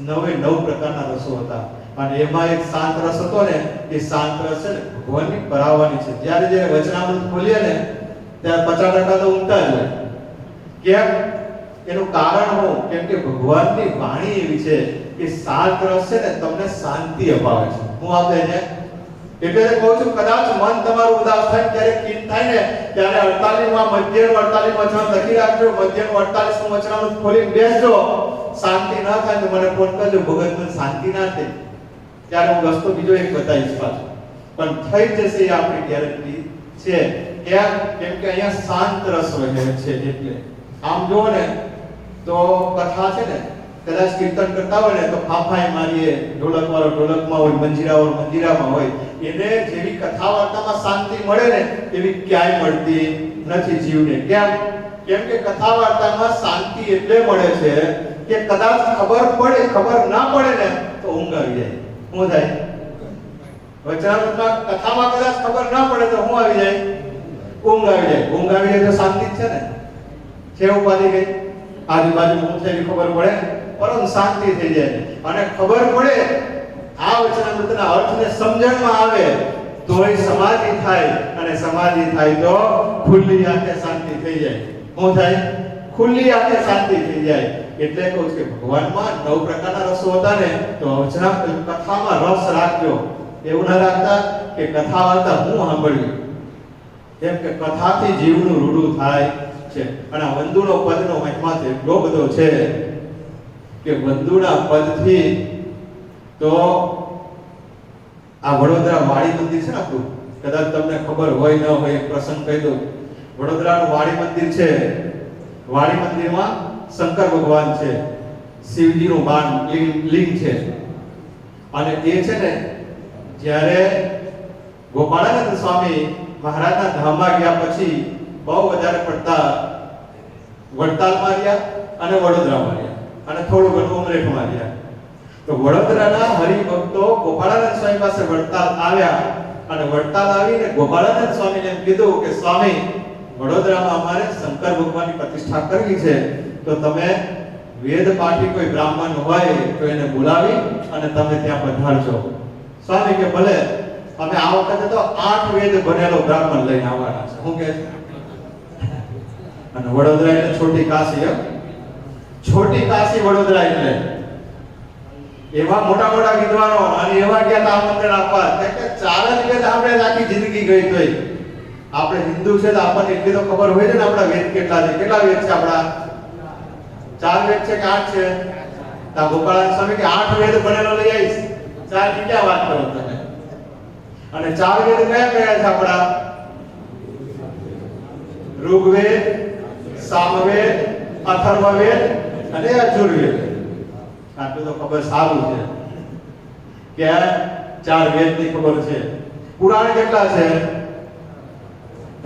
9 પ્રકારના રસો હતા અને એમાં એક શાંત રસ હતો ને, એ શાંત રસ છે ને ભગવાનની પરાવવાની છે. જ્યારે જ્યારે વચનામૃત ખોલીએ ને ત્યારે 50% તો ઊંઘતા જ હોય. કેમ? એનું કારણ શું? કેમ કે ભગવાનની વાણી એવી છે કે શાંત રસ છે ને તમને શાંતિ અપાવે છે. હું આપે છે એટલે કહું છું, કદાચ મન તમારું ઉદાસ થાય ત્યારે કીન થાય ને ત્યારે 48માં મધ્યમ 48માં વચન લખી રાખજો, મધ્યમ 48મું વચનામૃત ખોલીને બેસજો. શાંતિ ના થાય તો મને ફોન કરજો, ભગત મને શાંતિ ના થાય ત્યારે હું રસ્તો બીજો એક બતાવીશ પાછો, પણ થઈ જશે એ આપણી ગેરંટી છે. કેમ કે અહીંયા શાંત રસ રહે છે. એટલે આમ જો ને તો કથા છે ને કદાચ કીર્તન કરતા હોય ને તો ફાફાઈ મારીએ, ઢોલક વાળો ઢોલકમાં હોય, મંજીરા વાળો મંજીરામાં હોય, એને જેવી કથા વાર્તામાં શાંતિ મળે ને એવી ક્યાંય મળતી નથી જીવને. કેમ કે કથા વાર્તામાં શાંતિ એટલે મળે છે કે કદાચ ખબર ના પડે ને તો ઊંઘ આવી જાય. શું થાય? વચનામૃતમાં કથામાં કદાચ ખબર ના પડે તો શું આવી જાય? ઊંઘ આવી જાય. ઊંઘ આવી જાય તો શાંતિ જ છે ને. છે ઉપાધિ ગઈ, આજુબાજુ શું છે ખબર પડે, પરંતુ શાંતિ થઈ જાય. અને ખબર પડે આ વચનામૃતના અર્થને સમજણમાં આવે તોય સમાધિ થાય, અને સમાધિ થાય તો ખુલ્લી આંખે શાંતિ થઈ જાય. શું થાય? ખુલ્લી આંખે શાંતિ થઈ જાય. એટલે કહું છું કે ભગવાનમાં 9 પ્રકારના રસો હતા ને, તો અવજ્ઞા કથામાં રસ રાખજો. એવું ના રાખતા કે કથા વાર્તા હું સાંભળ્યું, એમ કે કથાથી જીવનું રૂડું થાય છે. અને આ વંદુનો પદનો મહિમા એટલો બધો છે કે વંદુના પદથી તો આ વડોદરા વાડી મંદિર છે ને આપણું, કદાચ તમને ખબર હોય ન હોય, એક પ્રસંગ કહી દઉં. વડોદરાનું વાડી મંદિર છે. વાડી મંદિરમાં શંકર ભગવાન છે, શિવજીનું બાણ લિંગ છે. અને એ છે ને, જ્યારે ગોપાળાનંદ સ્વામી મહારાજના ધામમાં ગયા પછી બહુ વધારે પડતા વડતાલમાં રહ્યા અને વડોદરામાં રહ્યા અને થોડું ઘણું ઉમરેઠમાં રહ્યા. તો વડોદરાના હરિભક્તો ગોપાળાનંદ સ્વામી પાસે વડતાલ આવ્યા અને વડતાલ આવીને ગોપાળાનંદ સ્વામીને કીધું કે સ્વામી, વડોદરામાં અમારે શંકર ભગવાનની પ્રતિષ્ઠા કરવી છે, તો તમે વેદ પાઠી કોઈ બ્રાહ્મણ હોય તો એને બોલાવી અને તમે ત્યાં પધારજો. સ્વામી કે ભલે, અમે આ વખતે તો 8 વેદ ભણેલો બ્રાહ્મણ લઈને આવવાના છે. હું કે અને વડોદરા એટલે છોટી કાશી, છોટી કાશી વડોદરા એટલે એવા મોટા મોટા વિદ્વાનો અને એવા ગયા આમંત્રણ આપવા કે 4 જ વેદ આપણે આખી જિંદગી ગઈ તોય. આપણે હિન્દુ છે તો આપણને એટલી તો ખબર હોય છે ને આપણા વેદ કેટલા છે. કેટલા વેદ છે આપણા? 4 વેદ છે કે 8 છે? તા ગોપાળાનંદ સ્વામી કે 8 વેદ ભણેલો લઈ આવીશ. 4 ની ક્યાં વાત કરો તમે? અને 4 વેદ કયા કયા છે આપણા? ઋગ્વેદ, સામવેદ, અથર્વવેદ અને યજુર્વેદ. આટલું તો ખબર સારું છે કે 4 વેદ ની ખબર છે. પુરાણ કેટલા છે?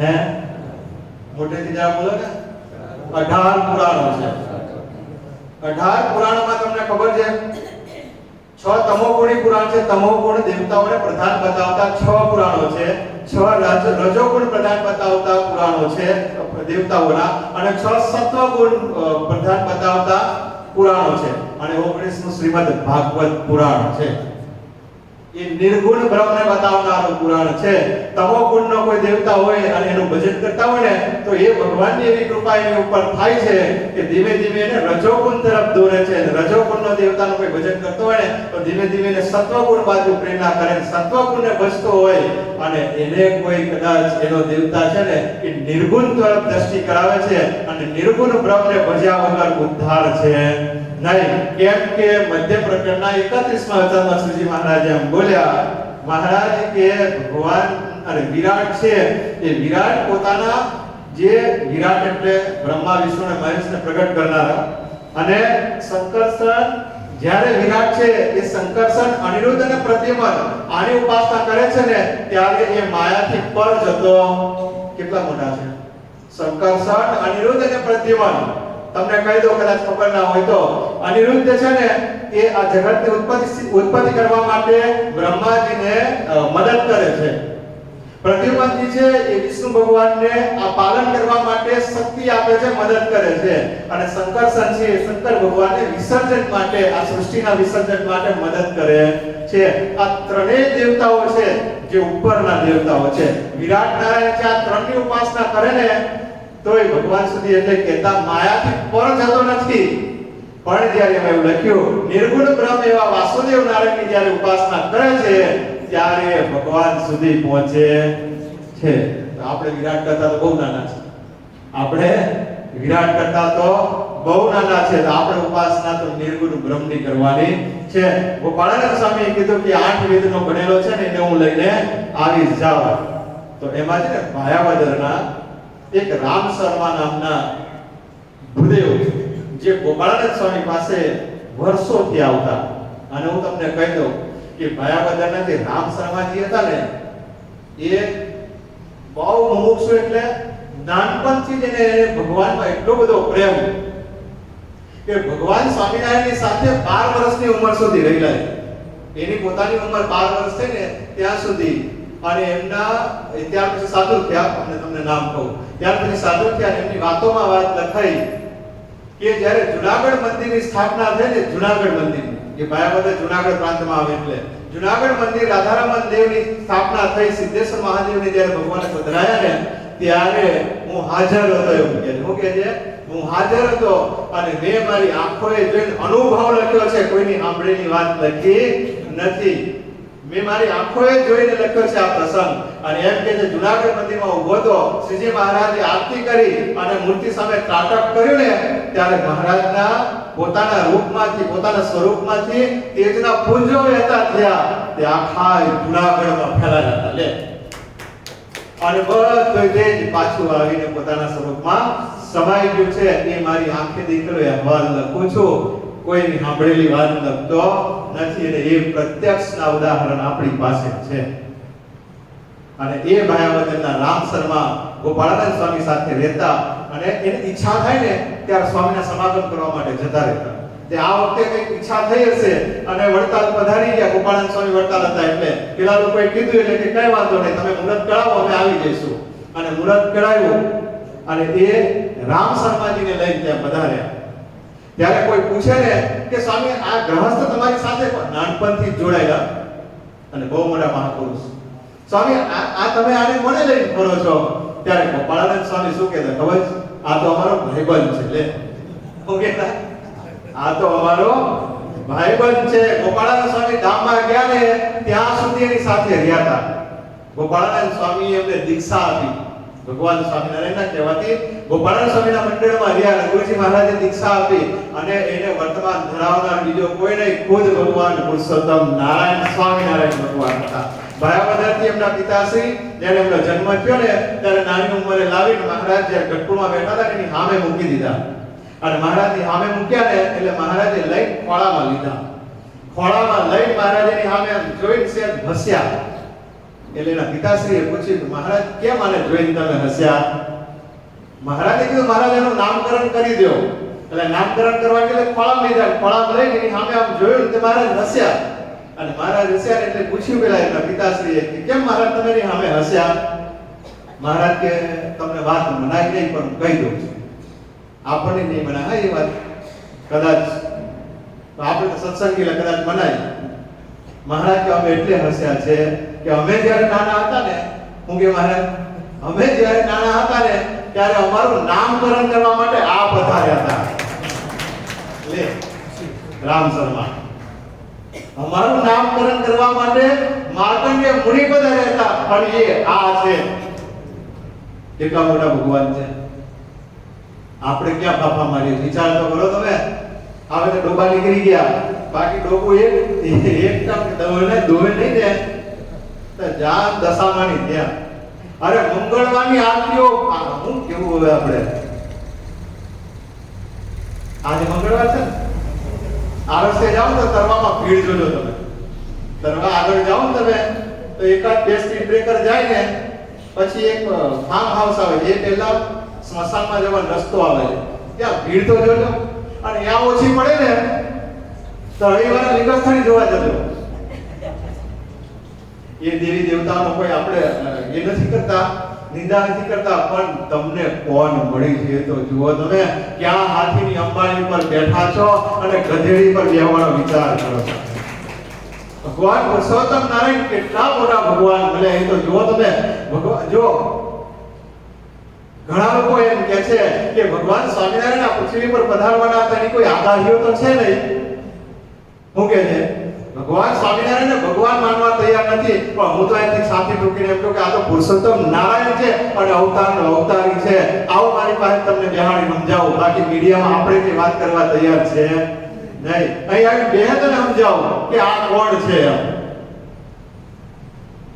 હે, મોટેથી જરા બોલો ને. 18 પુરાણો છે. 18 પુરાણોમાં તમને ખબર છે 6 તમોગુણી પુરાણ છે. તમોગુણ દેવતાઓને પ્રધાન બતાવતા 6 પુરાણો છે. 6 રજોગુણ પ્રધાન બતાવતા પુરાણો છે દેવતાઓના, અને 6 સત્વગુણ પ્રધાન બતાવતા પુરાણો છે. અને 19નું શ્રીમદ ભાગવત પુરાણ છે. એ નિર્ગુણ બ્રહ્મને બતાવનારું પુરાણ છે. તમોગુણનો કોઈ દેવતા હોય અને એનું ભજન કરતા હોય ને, તો એ ભગવાનની એવી કૃપા એની ઉપર થાય છે કે ધીમે ધીમે એને રજોગુણ તરફ દોરે છે. રજોગુણનો દેવતાનું કોઈ ભજન કરતો હોય ને, તો ધીમે ધીમે એને સત્વગુણ બાજુ પ્રેરણા કરે. સત્વગુણને ભજતો હોય અને એને કોઈ કદાચ એનો દેવતા છે ને એ નિર્ગુણ તરફ દ્રષ્ટિ કરાવે છે, અને નિર્ગુણ બ્રહ્મને ભજ્યા વગર ઉદ્ધાર છે નહીં. કેમ કે મધ્ય પ્રકરણના 31મા વચનમાં શ્રીજી મહારાજે એમ બોલ્યા, મહારાજ કે ભગવાન અને વિરાટ છે, એ વિરાટ પોતાના જે વિરાટ એટલે બ્રહ્મા વિષ્ણુ અને મહેશને પ્રગટ કરનારા, અને સંકર્ષણ જ્યારે વિરાટ છે એ સંકર્ષણ અનિરુદ્ધ અને પ્રદ્યુમન આની ઉપાસના કરે છે ને, ત્યારે એ માયાથી પર જતો. કેટલા મોટા છે સંકર્ષણ, અનિરુદ્ધ અને પ્રદ્યુમન. તમને કહી દો કદાચ ખબર ના હોય તો, અનિરુદ્ધ છે ને એ આ જગતની ઉત્પત્તિ કરવા માટે બ્રહ્માજીને મદદ કરે છે. પ્રદ્યુમનજી છે એ વિષ્ણુ ભગવાનને આ પાલન કરવા માટે શક્તિ આપે છે, મદદ કરે છે. અને સંકર્ષણ છે એ શંકર ભગવાનને વિસર્જન માટે, આ સૃષ્ટિના વિસર્જન માટે મદદ કરે છે. આ ત્રણેય દેવતાઓ છે જે ઉપરના દેવતાઓ છે. વિરાટ નારાયણ છે, આ ત્રણની ઉપાસના કરે ને તોય ભગવાન સુધી એટલે કહેતા માયાથી પર જતો નથી. પણ જ્યારે એમાં એવું લખ્યું નિર્ગુણ બ્રહ્મ એવા વાસુદેવ નારાયણની જ્યારે ઉપાસના કરે છે ત્યારે ભગવાન સુધી પહોંચે છે. તો આપણે વિરાટ કરતા તો બહુ નાના છે. આપણે વિરાટ કરતા તો બહુ નાના છે. તો આપણે ઉપાસના તો નિર્ગુણ બ્રહ્મની કરવાની છે. ગોપાળાનંદ સ્વામીએ કીધું કે 8 વેદનો બનેલો છે ને એને હું લઈને આવી જાઉં. તો એમાં છે ને ભાયાવદરના એક રામ શર્મા નામના ભૂદેવ જે ગોપાળાનંદ સ્વામી પાસે વર્ષોથી આવતા. અને હું તમને કહી દઉં કે ભાયાવદરના જે રામ શર્માજી હતા ને એ બહુ મુમુક્ષુ, એટલે નાનપણથી જ એને ભગવાનમાં એટલો બધો પ્રેમ કે ભગવાન સ્વામિનારાયણની સાથે 12 વર્ષની ઉંમર સુધી રહેલા. એની પોતાની ઉંમર 12 વર્ષ થઈ ને ત્યાં સુધી. અને એમના ત્યાર પછી સાધુ થયા. અને તમને નામ કહું, ત્યાર પછી સાધુ થયા. એમની વાતોમાં વાત લખાઈ કે જ્યારે જુનાગઢ મંદિરની સ્થાપના થઈ ને, જુનાગઢ મંદિર એ ભાયાવદર જુનાગઢ પ્રાંતમાં આવે, એટલે જુનાગઢ મંદિર રાધારમણ દેવની સ્થાપના થઈ, સિદ્ધેશ્વર મહાદેવને જ્યારે ભગવાને પધરાયા ને ત્યારે હું હાજર હતો. એવું કહે છે, હું કહે છે હું હાજર હતો અને મેં મારી આંખોએ જોઈને અનુભવ લખ્યો છે, કોઈની સાંભળેલી વાત લખી નથી. મેં મારી આંખોએ જોઈને લખ્યો છે આ પ્રસંગ. અને એમ કે જે જુનાગઢ મંદિરમાં ઊભો હતો, શ્રીજી મહારાજે આરતી કરી અને મૂર્તિ સામે ત્રાટક કર્યું ને, ત્યારે મહારાજના પોતાના રૂપમાંથી, પોતાના સ્વરૂપમાંથી તેજના પુંજો વહેતા થયા. તે આખા જુનાગઢમાં ફેલાયા હતા. લે અને બધું તેજ પાછું આવીને પોતાના સ્વરૂપમાં સમાઈ ગયું છે. એ મારી આંખે દેખેલો અહેવાલ લખું છું, કોઈની સાંભળેલી વાત લખતો નથી. અને એ પ્રત્યક્ષના ઉદાહરણ આપણી પાસે છે. અને એ ભાયાવદનના રામસરમાં ગોપાળાનંદ સ્વામી સાથે રહેતા અને એની ઈચ્છા થાય ને ત્યારે સ્વામીના સમાગમ કરવા માટે જતા રહેતા. તે આ વખતે કઈક ઈચ્છા થઈ હશે અને વડતાલ પધારી ગયા. ગોપાળાનંદ સ્વામી વડતાલ હતા એટલે પેલા લોકોએ કીધું એટલે કે કઈ વાંધો નહીં, તમે મુહૂર્ત કરાવો, અમે આવી જઈશું. અને મુહૂર્ત કરાવ્યું અને એ રામ શર્માજીને લઈને ત્યાં પધાર્યા. ત્યારે કોઈ પૂછે ને કે સ્વામી આ ગ્રહસ્થ તમારી સાથે નાનપણથી જોડાયેલા અને બહુ મોટા મહાપુરુષ, સ્વામી આ તમે આને કોને લઈને ફરો છો? ત્યારે ગોપાળાનંદ સ્વામી શું કહેતા ખબર છે? આ તો અમારો ભાઈબંધ છે. લે શું કહેતા? આ તો અમારો ભાઈબંધ છે. ગોપાળાનંદ સ્વામી ધામમાં ગયા ને ત્યાં સુધી એની સાથે રહ્યા હતા. ગોપાળાનંદ સ્વામી એમને દીક્ષા આપી. ભગવાન સ્વામિનારાયણના કહેવાથી ગોપાળાનંદ સ્વામીના મંડળમાં રહ્યા. ગુરુજી મહારાજે દીક્ષા આપી અને એને વર્તમાન ધરાવનાર બીજો કોઈ નહીં, ખુદ ભગવાન પુરુષોત્તમ નારાયણ સ્વામિનારાયણ ભગવાન હતા. ભાયાવદરથી એમના પિતાશ્રી જ્યારે એમનો જન્મ થયો ને ત્યારે નાની ઉંમરે લાવીને મહારાજ જ્યારે ગઢપુરમાં બેઠા હતા એની સામે મૂકી દીધા. અને મહારાજની સામે મૂક્યા ને એટલે મહારાજે લઈ ખોળામાં લીધા. ખોળામાં લઈ મહારાજની સામે જોઈને સેજ હસ્યા. એટલે એના પિતાશ્રીએ પૂછ્યું, મહારાજ કેમ આને જોઈને તમે હસ્યા? મહારાજે કીધું, મહારાજ એનું નામકરણ કરી દો. એટલે નામકરણ કરવા એટલે ખોળામાં લીધા. ખોળામાં લઈને એની સામે આમ જોયું તે મહારાજ હસ્યા. અને મહારાજ હસ્યા એટલે પૂછ્યું પેલા એના પિતાશ્રીએ કે કેમ મહારાજ તમે એની સામે હસ્યા? મહારાજ કે તમને વાત મનાઈ નહીં પણ કહી દઉં છું. આપણને નહીં મનાય. હા એ વાત કદાચ આપણે તો સત્સંગી કદાચ મનાય. મહારાજ કે અમે એટલે હસ્યા છે કે અમે જ્યારે નાના હતા ને, હું કે મહારાજ અમે જ્યારે નાના હતા ને ત્યારે અમારું નામકરણ કરવા માટે આ પધાર્યા હતા. લે રામ શર્મા અમારું નામકરણ કરવા માટે માર્કંડેય મુનિ પધાર્યા હતા. પણ એ આ છે કેટલા મોટા ભગવાન છે. આપણે ક્યાં પાપા મારીએ? વિચાર તો કરો તમે. હવે તો ડોબા નીકળી ગયા, બાકી ડોબું એક કામ દોવે નહીં ને તો જાન દશામાની ત્યાં. અરે મંગળવારની આરતીઓ હું કેવું હવે આપણે આજે મંગળવાર છે ને, આ રસ્તે જાઓ તો તરવામાં ભીડ જોજો તમે. તરવા આગળ જાઓ ને તમે તો એકાદ બે સ્પીડ બ્રેકર જાય ને પછી એક ફાર્મ હાઉસ આવે છે, એ પહેલા સ્મશાનમાં જવાનો રસ્તો આવે છે, ત્યાં ભીડ તો જોજો. અને ત્યાં ઓછી પડે ને તો રવિવારે લિંગસ્થાની જોવા જજો. એ દેવી દેવતાનો કોઈ આપણે એ નથી કરતા, નિંદા નથી કરતા, પણ તમને કોણ મળી છે તો જુઓ તમે. ક્યાં હાથીની અંબાણી પર બેઠા છો અને ગધેડી પર બેહવાનો વિચાર કરો છો. ભગવાન પુરુષોત્તમ નારાયણ કેટલા મોટા ભગવાન મળે એ તો જુઓ તમે. ભગવાન જો ઘણા લોકો એમ કહે છે કે ભગવાન સ્વામિનારાયણ આ પૃથ્વી પર પધારવાના હતા, એની કોઈ આગાહીઓ તો છે નહીં. હું કહે છે ભગવાન સ્વામિનારાયણને ભગવાન માનવા તૈયાર નથી, પણ હું તો એની સાથે ટૂંકીને એમ કહું કે આ તો પુરુષોત્તમ નારાયણ છે અને અવતારનો અવતારી છે. આવો મારી પાસે તમને બેહાડી સમજાવું. બાકી મીડિયામાં આપણે જે વાત કરવા તૈયાર છે નહીં. અહીં આવી બે તને સમજાવો કે આ કોણ છે.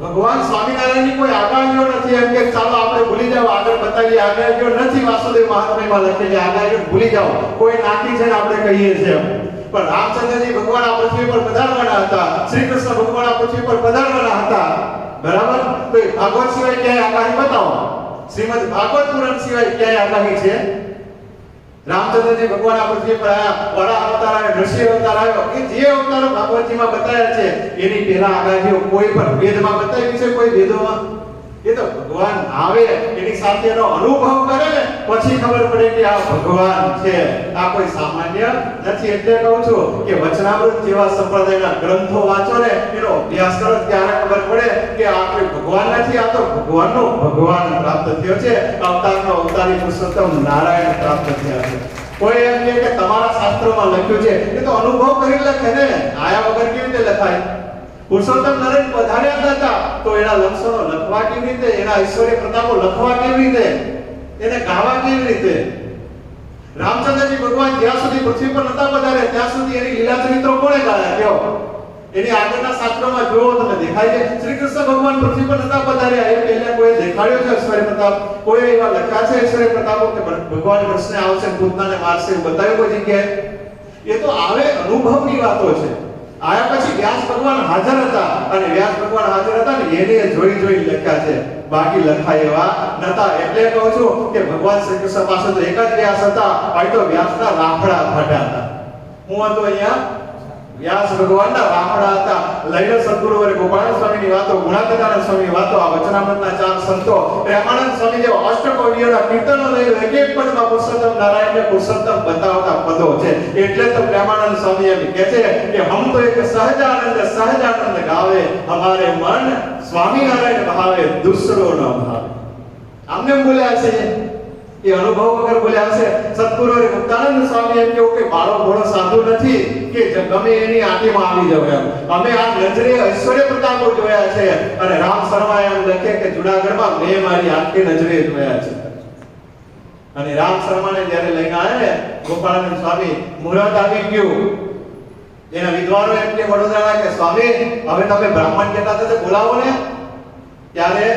ભગવાન સ્વામિનારાયણની કોઈ આગાહીઓ નથી એમ કે ચાલો આપણે ભૂલી જાવ, આગળ બતાવીએ. આગાહીઓ નથી. વાસુદેવ મહાત્મ્યમાં લખે છે આગાહીઓ ભૂલી જાવ, કોઈ નાખી છે ને આપણે કહીએ છીએ. પણ રામચંદ્રજી ભગવાન આ પૃથ્વી પર પધારવાના હતા, શ્રી કૃષ્ણ ભગવાન આ પૃથ્વી પર પધારવાના હતા. બરાબર? તો ભાગવત સિવાય ક્યાંય આગાહી બતાવો. શ્રીમદ ભાગવત પુરાણ સિવાય ક્યાંય આગાહી છે? રામચંદ્રજી ભગવાન આ પૃથ્વી પર આયા, વરાહ અવતાર આવ્યો, નરસિંહ અવતાર આવ્યો, એ જે અવતારો ભાગવતજીમાં બતાવ્યા છે એની પહેલા આગાહીઓ કોઈ પણ વેદમાં બતાવી છે? કોઈ વેદોમાં એ તો ભગવાન આવે એની સાથે એનો અનુભવ કરે ને પછી ખબર પડે કે આ ભગવાન છે, આ કોઈ સામાન્ય નથી. એટલે કહું છું કે વચનામૃત જેવા સંપ્રદાયના ગ્રંથો વાંચો ને, એનો અભ્યાસ કરો ત્યારે ખબર પડે કે આ કોઈ ભગવાન નથી, આ તો ભગવાનનો ભગવાન પ્રાપ્ત થયો છે, અવતારનો અવતારી પુરુષોત્તમ નારાયણ પ્રાપ્ત થયા છે. કોઈ એમ કે તમારા શાસ્ત્રોમાં લખ્યું છે, એ તો અનુભવ કરી લખે ને, આયા વગર કેવી રીતે લખાય? પુરુષોત્તમ નરેન્દ્ર પધાર્યા હતા તો એના લક્ષણો લખવા કેવી રીતે, એના ઐશ્વર્ય પ્રતાપો લખવા કેવી રીતે, એને ગાવા કેવી રીતે? રામચંદ્રજી ભગવાન જ્યાં સુધી પૃથ્વી પર નતા પધાર્યા ત્યાં સુધી એની લીલા ચરિત્રો કોણે ગાયા? કયો એની આગળના શાસ્ત્રોમાં જોવો તમે દેખાય છે શ્રી કૃષ્ણ ભગવાન પૃથ્વી પર નતા પધાર્યા એ પહેલા કોઈ દેખાડ્યો છે ઐશ્વર્ય પ્રતાપ? કોઈ એવા લખ્યા છે ઐશ્વર્ય પ્રતાપો કે ભગવાન કૃષ્ણ આવશે પૂતનાને મારશે એવું બતાવ્યું કોઈ જગ્યાએ? એ તો આવે અનુભવની વાતો છે. આયા પછી વ્યાસ ભગવાન હાજર હતા અને વ્યાસ ભગવાન હાજર હતા ને એને જોઈ લખ્યા છે, બાકી લખાય એવા નતા. એટલે કહું છું કે ભગવાન શ્રી કૃષ્ણ પાસે તો એક જ વ્યાસ હતા, આ તો વ્યાસના રાફડા ફાટ્યા હતા. હું હતો અહીંયા વ્યાસ ભગવાનના રાફડા હતા. લઈને સદગુરુવરે ગોપાલ સ્વામીની વાતો, ગુણાતીતાનંદ સ્વામીની વાતો, આ વચનામૃતના ચાર સંતો, પ્રેમાનંદ સ્વામી જેવા અષ્ટકવિઓના કીર્તનો લઈ એક એક પદમાં પુરુષોત્તમ નારાયણને પુરુષોત્તમ બતાવતા પદો છે. એટલે તો પ્રેમાનંદ સ્વામી એમ કહે છે કે હમ તો એક સહજાનંદ ગાવે, હમારે મન સ્વામિનારાયણ ભાવે, દૂસરો ન ભાવે. આમને બોલ્યા છે, એ અનુભવ વગર બોલ્યા છે. સદગુરુ મુક્તાનંદ સ્વામી એમ કેવું કે બાળો ભોળો સાધુ નથી કે ગમે એની આંટીમાં આવી જાવ એમ. અમે આ નજરે ઐશ્વર્ય પ્રતાપો જોયા છે અને રામ શર્મા એમ લખે કે જુનાગઢમાં મેં મારી આંખે નજરે જોયા છે. અને રામ શર્માને જ્યારે લઈને આવ્યા ને ગોપાળાનંદ સ્વામી, મુહૂર્ત આવી ગયું, એના વિદ્વાનો એમ કે વડોદરાના કે સ્વામી હવે તમે બ્રાહ્મણ કહેતા હતા બોલાવો ને. ત્યારે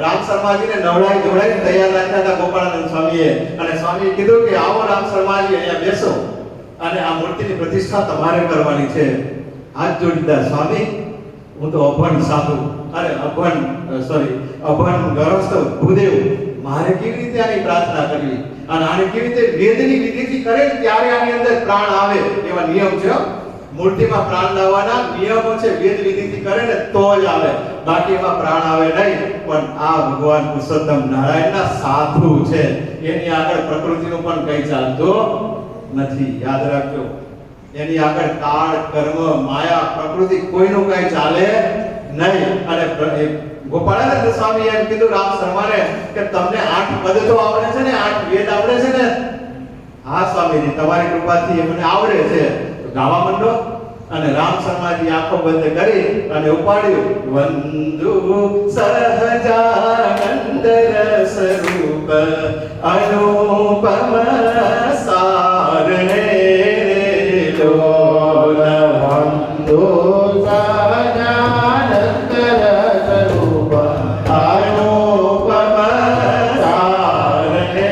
રામ શર્માજીને નવડાઈ ધોડાઈ તૈયાર રાખ્યા હતા ગોપાળાનંદ સ્વામીએ. અને સ્વામીએ કીધું કે આવો રામ શર્માજી અહીંયા બેસો અને આ મૂર્તિની પ્રતિષ્ઠા તમારે કરવાની છે. હાથ જોડી દીધા. સ્વામી હું તો અભણ સાધુ, અભણ ગરસ્ત ભૂદેવ, મારે કેવી રીતે આની પ્રાર્થના કરવી અને આને કેવી રીતે વેદની વિધિથી કરે ત્યારે આની અંદર પ્રાણ આવે એવા નિયમ છે. મૂર્તિમાં પ્રાણ લાવવાના નિયમો છે, વેદ વિધિથી કરે ને તો જ આવે, બાકી એમાં પ્રાણ આવે નહીં. પણ આ ભગવાન પુરુષોત્તમ નારાયણના સાધુ છે, એની આગળ પ્રકૃતિનું પણ કઈ ચાલતું નથી. યાદ રાખજો, એની આગળ કાળ, કર્મ, માયા, પ્રકૃતિ કોઈનું કઈ ચાલે નહીં. અને ગોપાળાનંદ સ્વામી એમ કીધું રામ શર્માને કે તમને 8 પદ તો આવડે છે ને, 8 વેદ આવડે છે ને? હા સ્વામીજી તમારી કૃપાથી મને આવડે છે. ગાવા માંડો. અને રામ શર્માજી આંખો બંધ કરી અને ઉપાડ્યું, વંદુ સહજાનંદ રસ રૂપ અનુપમ સારણે લોલ, વંદુ સહજાનંદ રસ રૂપ અનુપમ સારણે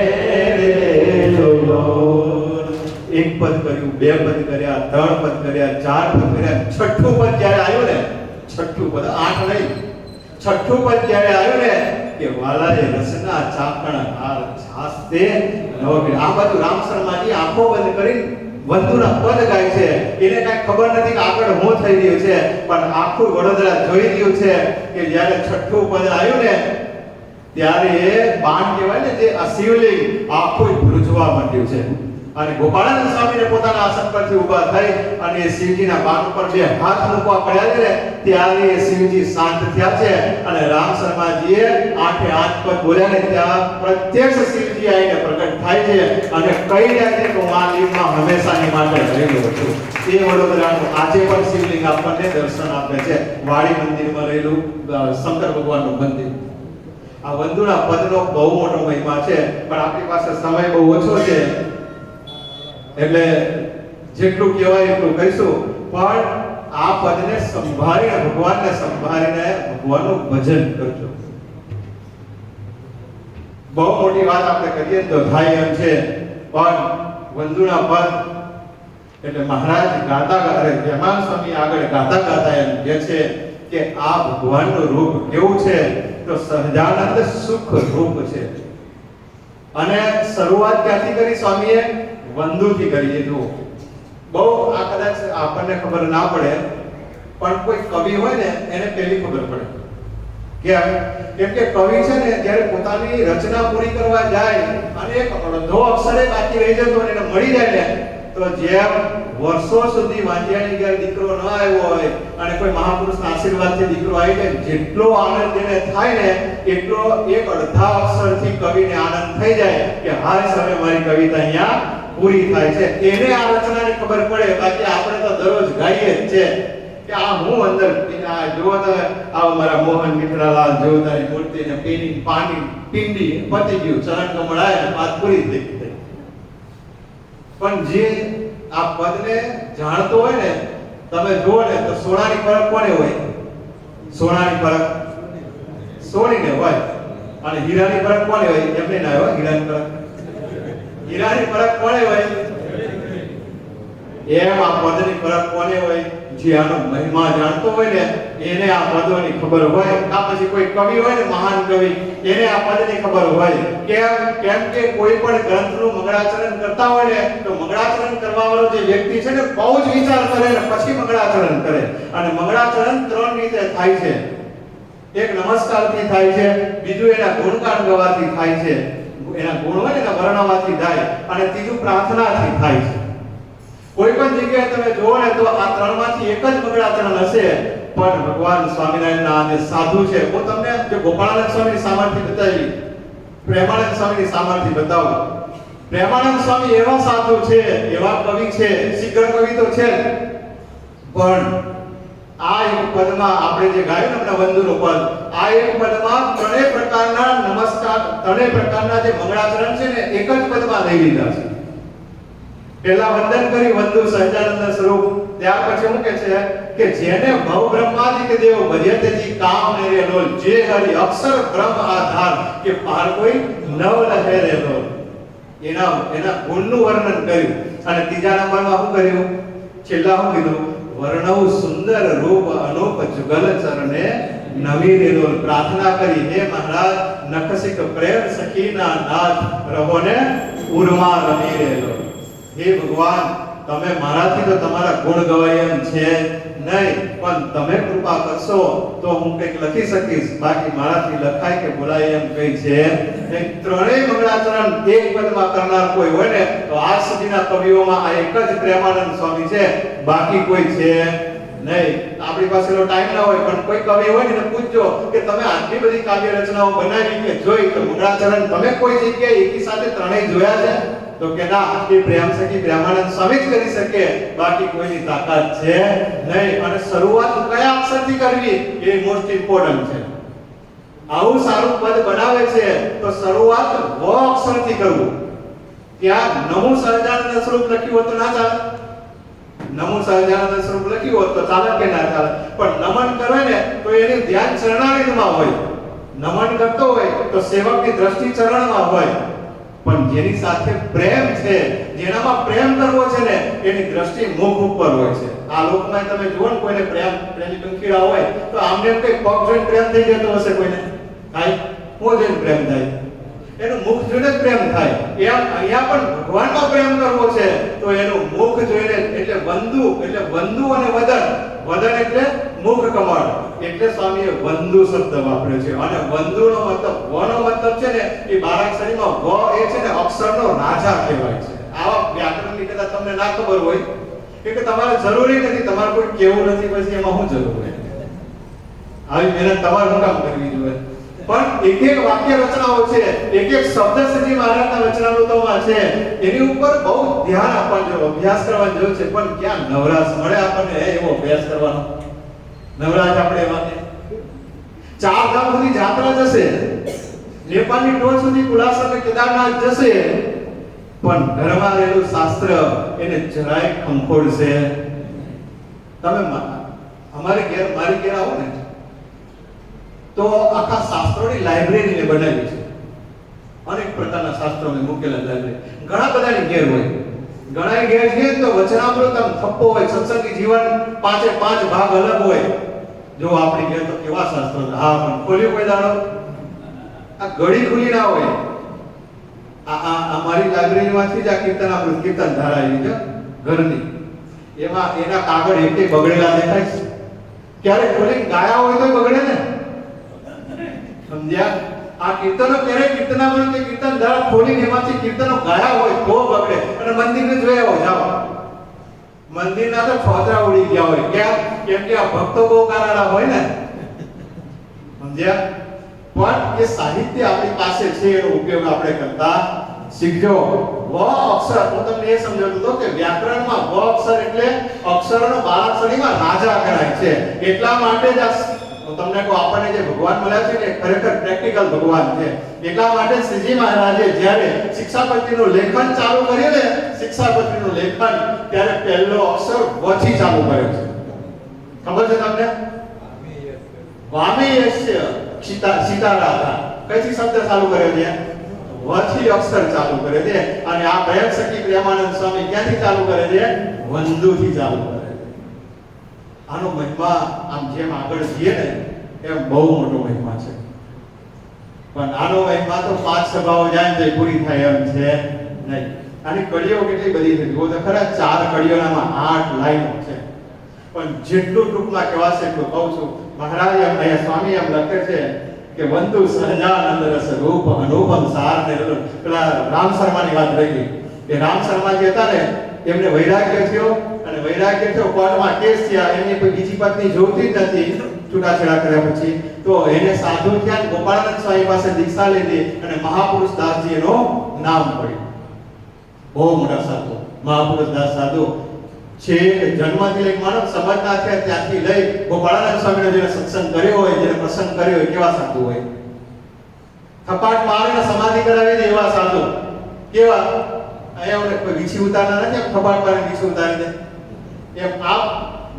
લોલ. એક પદ કર્યું, બે પદ કર્યા, 3 પદ કર્યા, 4 પદ કર્યા, છઠ્ઠું પદ જ્યારે આવ્યું ને, છઠ્ઠું પદ 8 નહીં, છઠ્ઠું પદ જ્યારે આવ્યું ને કે વાલાએ રસના ચાકણ હાર છાસ્તે નવગે. આ બાજુ રામ શર્માજી આંખો બંધ કરી વંદુના પદ ગાય છે. એને કઈ ખબર નથી કે આગળ શું થઈ રહ્યું છે, પણ આખું વડોદરા જોઈ રહ્યું છે કે જ્યારે છઠ્ઠું પદ આવ્યું ને ત્યારે બાણ કહેવાય ને જે આ શિવલિંગ આખું ધ્રુજવા માંડ્યું છે. અને ગોપાળાનંદ સ્વામીને પોતાના આસન પરથી ઊભા થઈ અને શિવજીના બાણ ઉપર 2 હાથ મૂકવા પડ્યા છે ને ત્યારે શિવજી શાંત થયા છે. અને રામ શર્માજીએ 8 પદ બોલ્યા ને ત્યાં પ્રત્યક્ષ શિવજી આવીને પ્રગટ થાય છે અને કહી રહ્યા છે કે હું આ લીમમાં હંમેશાની માટે રહેલો છું. એ વડોદરાનું આજે પણ શિવલિંગ આપણને દર્શન આપે છે. વાડી મંદિરમાં રહેલું શંકર ભગવાનનું મંદિર. આ વંદુના પદનો બહુ મોટો મહિમા છે, પણ આપણી પાસે સમય બહુ ઓછો છે એટલે જેટલું કહેવાય એટલું કહીશું. પણ આ પદને સંભાળીને ભગવાનને સંભાળીને ભગવાનનું ભજન કરજો. બહુ મોટી વાત આપણે કરીએ તો થાય એમ છે, પણ વંદુના પદ એટલે મહારાજ ગાતા પ્રેમાનંદ સ્વામી આગળ ગાતા એમ કહે છે કે આ ભગવાનનું રૂપ કેવું છે તો સહજાનંદ સુખ રૂપ છે. અને શરૂઆત ક્યાંથી કરી સ્વામીએ? વંદુથી કરી. જુઓ, બહુ આ કદાચ આપણને ખબર ના પડે, પણ કોઈ કવિ હોય ને એને પહેલી ખબર પડે. કેમ કે કવિ છે ને જ્યારે પોતાની રચના પૂરી કરવા જાય અને એક અડધો અક્ષરે બાકી રહી જતો અને એને મળી જાય ને, તો જેમ વર્ષો સુધી વાંજિયાની ઘેર દીકરો ન આવ્યો હોય અને કોઈ મહાપુરુષના આશીર્વાદથી દીકરો આવી જાય, જેટલો આનંદ એને થાય ને એટલો એક અડધા અક્ષરથી કવિને આનંદ થઈ જાય કે હાય હવે મારી કવિતા અહીંયા પૂરી થાય છે. એને આ રચનાની ખબર પડે. બાકી આપણે તો દરરોજ ગાઈએ જ છે કે આ હું અંદર આ જો આ મારા મોહન મિત્રલાલ જો તારી મૂર્તિને પીની પાણી પિંડી પતી ગયું, ચરણ કમળ આયા વાત પૂરી થઈ ગઈ. પણ જે આ પદને જાણતો હોય ને, તમે જુઓ ને તો સોનાની પરખ કોને હોય? સોનાની પરખ સોનીને હોય. અને હીરાની પરખ કોને હોય? એમને ના હોય હીરાની પરખ. હીરાની પરખ કોને હોય? એમ આ પદની પરખ કોને હોય? જે આનો મહિમા જાણતો હોય ને એને આ પદોની ખબર હોય. આ પછી કોઈ કવિ હોય ને, મહાન કવિ, એને આ પદની ખબર હોય. કેમ કે કોઈ પણ ગ્રંથનું મંગળાચરણ કરતા હોય ને તો મંગળાચરણ કરવા વાળો જે વ્યક્તિ છે ને બહુ જ વિચાર કરે ને પછી મંગળાચરણ કરે. અને મંગળાચરણ ત્રણ રીતે થાય છે. એક નમસ્કારથી થાય છે, બીજું એના ગુણગાન ગવાથી થાય છે, એના ગુણ હોય ને વર્ણવાથી થાય, અને ત્રીજું પ્રાર્થનાથી થાય છે. કોઈ પણ જગ્યાએ તમે જુઓ ને તો આ ત્રણમાંથી એક જ મંગળાચરણ હશે. પણ ભગવાન સ્વામિનારાયણના જે સાધુ છે, હું તમને જે ગોપાળાનંદ સ્વામીની સામર્થ્ય બતાવી, પ્રેમાનંદ સ્વામીની સામર્થ્ય બતાવું. પ્રેમાનંદ સ્વામી એવા સાધુ છે, એવા કવિ છે, શીઘ્ર કવિ તો છે, પણ આ એક પદમાં આપણે જે ગાયું ને વંદુનું પદ, આ એક પદમાં ત્રણેય પ્રકારના નમસ્કાર, ત્રણેય પ્રકારના જે મંગળાચરણ છે ને એક જ પદમાં લઈ લીધા છે. પહેલા વંદન કરી વંદુ સહજાનંદ સ્વરૂપ, ત્યાર પછી શું કહે છે કે જેને ભવ બ્રહ્માદિક દેવ ભજ્યતેજી કામ ને રેલો, જે હરિ અક્ષર બ્રહ્મ આધાર કે પાર કોઈ નવ લહે રેલો, એના ગુણનું વર્ણન કર્યું. અને ત્રીજા નંબરમાં શું કર્યું? છેલ્લા શું કીધું? વર્ણવ સુંદર રૂપ અનુપ જુગલ ચરણે નવી રેલો. પ્રાર્થના કરી, હે મહારાજ નખસિક પ્રેમ સખીના નાથ રહોને ઉર્મા રમી રેલો. હે ભગવાન, તમે મારાથી તો તમારા ગુણ ગવાય એમ છે નહીં, પણ તમે કૃપા કરશો તો હું કંઈક લખી શકીશ, બાકી મારાથી લખાય કે બોલાય એમ કઈ છે. ત્રણેય મંગળાચરણ એક પદમાં કરનાર કોઈ હોય ને તો આજ સુધીના કવિઓમાં આ એક જ પ્રેમાનંદ સ્વામી છે, બાકી કોઈ છે નહીં. આપણી પાસે ટાઈમ ના હોય, પણ કોઈ કવિ હોય ને પૂછજો કે તમે આટલી બધી કાવ્ય રચનાઓ બનાવી કે જોઈ તો મંગળાચરણ તમે કોઈ જગ્યાએ એકી સાથે ત્રણેય જોયા છે? તો કે ના, એ પ્રેમ સખી પ્રેમાનંદ સ્વામી જ કરી શકે, બાકી કોઈની તાકાત છે નહીં. અને શરૂઆત કયા અક્ષરથી કરવી એ મોસ્ટ ઇમ્પોર્ટન્ટ છે. આવું સારું પદ બનાવે છે તો શરૂઆત વ અક્ષરથી કરવું. ત્યાં નમો સહજાનંદ સ્વરૂપ લખ્યું હોત તો ના ચાલે? નમો સહજાનંદ સ્વરૂપ લખ્યું હોત તો ચાલે કે ના ચાલે? પણ નમન કરે ને તો એનું ધ્યાન ચરણારવિંદમાં હોય. નમન કરતો હોય તો સેવકની દ્રષ્ટિ ચરણમાં હોય. પણ જેની સાથે પ્રેમ છે, જેનામાં પ્રેમ કરવો છે ને એની દ્રષ્ટિ મુખ ઉપર હોય છે. આ લોકમાં તમે જુઓ ને કોઈને પ્રેમી પંખીડા હોય તો આમને કઈ પગ જોઈને પ્રેમ થઈ જતો હશે કોઈને? થાય? હું જોઈને પ્રેમ થાય? એનું મુખ જોઈને પ્રેમ થાય. એમ અહીંયા પણ ભગવાનનો પ્રેમ કરવો છે તો એનું મુખ જોઈને, એટલે વંદુ અને વદન. વદન એટલે મુખ કમળ, એટલે સ્વામીએ વંદુ શબ્દ વાપર્યો છે. અને વંદુનો મતલબ, વનો મતલબ છે ને એ બારાક્ષરીમાં વ એ છે ને અક્ષરનો રાજા કહેવાય છે. આવા વ્યાકરણની કદાચ તમને ના ખબર હોય કે તમારે જરૂરી નથી, તમારે કોઈ કેવું નથી, પછી એમાં શું જરૂર હોય? આવી મહેનત તમારે શું કામ કરવી જોઈએ? પણ એક એક વાક્ય રચનાઓ છે, એક એક શબ્દ સજી મહારાજના વચનામૃતોમાં છે, એની ઉપર બહુ ધ્યાન આપવાનું જરૂર, અભ્યાસ કરવાની જરૂર છે. પણ ક્યાં નવરાશ મળે આપણને એવો અભ્યાસ કરવાનો? નવરાશ આપણે એમાં ચાર ધામ સુધી જાત્રા જશે, નેપાળની ટોચ સુધી કુલાસર અને કેદારનાથ જશે, પણ ઘરમાં રહેલું શાસ્ત્ર એને જરાય ખંખોળશે. તમે અમારી ઘેર, મારી ઘેર આવો ને તો આખા શાસ્ત્રોની લાઇબ્રેરી ને બનાવી છે. અનેક પ્રકારના શાસ્ત્રો મેં મૂકેલા લાઇબ્રેરી. ઘણા બધાની ઘેર હોય, ઘણા ઘેર છે તો વચનામૃત આમ થપ્પો હોય, સત્સંગી જીવન પાંચે પાંચ ભાગ અલગ હોય. જો આપણી ઘેર તો કેવા શાસ્ત્રો, હા પણ ખોલ્યું કોઈ દાડો? આ ઘડી ખુલી ના હોય. આ મારી લાઇબ્રેરીમાંથી જ આ કીર્તનામૃત, કીર્તન ધારા આવી છે ઘરની, એમાં એના કાગળ એકે બગડેલા દેખાય છે. ક્યારે ખોલી ગાયા હોય તો બગડે ને, સમજ્યા? આ કીર્તનો ક્યારે કીર્તનાવલી કે કીર્તન ધારા ખોલીને એમાંથી કીર્તનો ગાયા હોય તો બગડે. અને મંદિરને જોયા હોય, જાઓ મંદિરના તો ફોતરા ઉડી ગયા હોય. કેમ કે આ ભક્તો બહુ કારાડા હોય ને, સમજ્યા? પણ એ સાહિત્ય આપણી પાસે છે, એનો ઉપયોગ આપણે કરતા શીખજો. વ અક્ષર, હું તમને એ સમજાવતો હતો કે વ્યાકરણમાં વ અક્ષર એટલે અક્ષરનો બારાક્ષરીમાં રાજા ગણાય છે. એટલા માટે જ હું તમને કહું, આપણને જે ભગવાન મળ્યા છે ને ખરેખર પ્રેક્ટિકલ ભગવાન છે. એટલા માટે શ્રીજી મહારાજે જ્યારે શિક્ષાપત્રીનું લેખન ચાલુ કર્યું ને, શિક્ષાપત્રીનું લેખન, ત્યારે પહેલો અક્ષર વ થી ચાલુ કર્યો છે. ખબર છે તમને? વામેયસ્ય સીતારાધા કઈથી શબ્દ ચાલુ કર્યો છે? વથી અક્ષર ચાલુ કરે છે. અને આ ભયક સખી પ્રેમાનંદ સ્વામી ક્યાંથી ચાલુ કરે છે? વંદુથી ચાલુ કરે છે. આનો મહિમા આમ જેમ આગળ જઈએ ને એમ બહુ મોટો મહિમા છે. પણ આનો મહિમા તો 5 સભાઓ જાય તો પૂરી થાય એમ છે નહીં. આની કડીઓ કેટલી બધી છે જુઓ તો ખરા. 4 કડીઓનામાં 8 લાઈનો છે. પણ જેટલું ટૂંકમાં કહેવાશે એટલું કહું છું. મહારાજ અહીંયા સ્વામી એમ લખે છે કે વંદુ સહજાનંદ રસ રૂપ અનુપમ સાર ને પેલા રામ શર્માની વાત રહી ગઈ. એ રામ શર્મા જે હતા ને એમને વૈરાગ્ય થયો, અને વૈરાગ્ય થયો કોર્ટમાં કેસ થયા. એમની કોઈ બીજી પત્ની જોતી જ નથી છૂટાછેડા કર્યા પછી. તો એને સાધુ થયા, ગોપાળાનંદ સ્વામી પાસે દીક્ષા લીધી અને મહાપુરુષ દાસજી એનું નામ પડ્યું. બહુ મોટા સાધુ મહાપુરુષ દાસ સાધુ છે. જન્મથી લઈ માનવ સમજના થયા ત્યાંથી લઈ ગોપાળાનંદ સ્વામીનો જેને સત્સંગ કર્યો હોય, જેને પ્રસંગ કર્યો હોય, કેવા સાધુ હોય. થપાટ મારીને સમાધિ કરાવી દે એવા સાધુ. કેવા? અહીંયા કોઈ વીછી ઉતારના નથી, થપાટ મારીને વીછી ઉતારી દે એમ. આ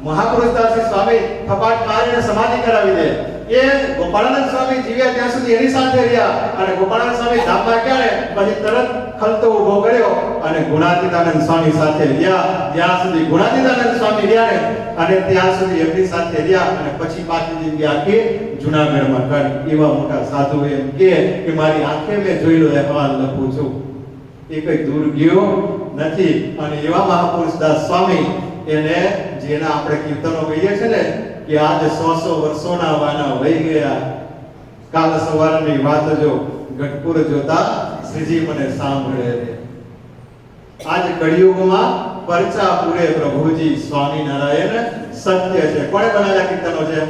મહાપુરુષ દાસજી સ્વામી થપાટ મારીને સમાધિ કરાવી દે. એ ગોપાળાનંદ સ્વામી જીવ્યા ત્યાં સુધી એની સાથે રહ્યા. અને ગોપાળાનંદ સ્વામી ધામમાં ગયા ને પછી તરત ખલતો ઊભો કર્યો અને ગુણાતીતાનંદ સ્વામી સાથે રહ્યા. જ્યાં સુધી ગુણાતીતાનંદ સ્વામી રહ્યા ને અને ત્યાં સુધી એમની સાથે રહ્યા. અને પછી પાછી જિંદગી આખી જૂનાગઢમાં કાઢી. એવા મોટા સાધુ એમ કે મારી આંખે મેં જોઈ લો અહેવાલ લખું છું, એ કઈ દૂર ગયો નથી. અને એવા મહાપુરુષ દાસ સ્વામી એને જેના આપણે કીર્તનો કહીએ છે ને કે આજ 100 વર્ષોના વાના વહી ગયા, કાલ સવારની વાત જો ગઢપુર જોતા શ્રીજી મને સાંભળે રે. આજ કળિયુગમાં પરચા પૂરે પ્રભુજી સ્વામિનારાયણ સત્ય છે. કોણે બનાવેલા કીર્તનો છે?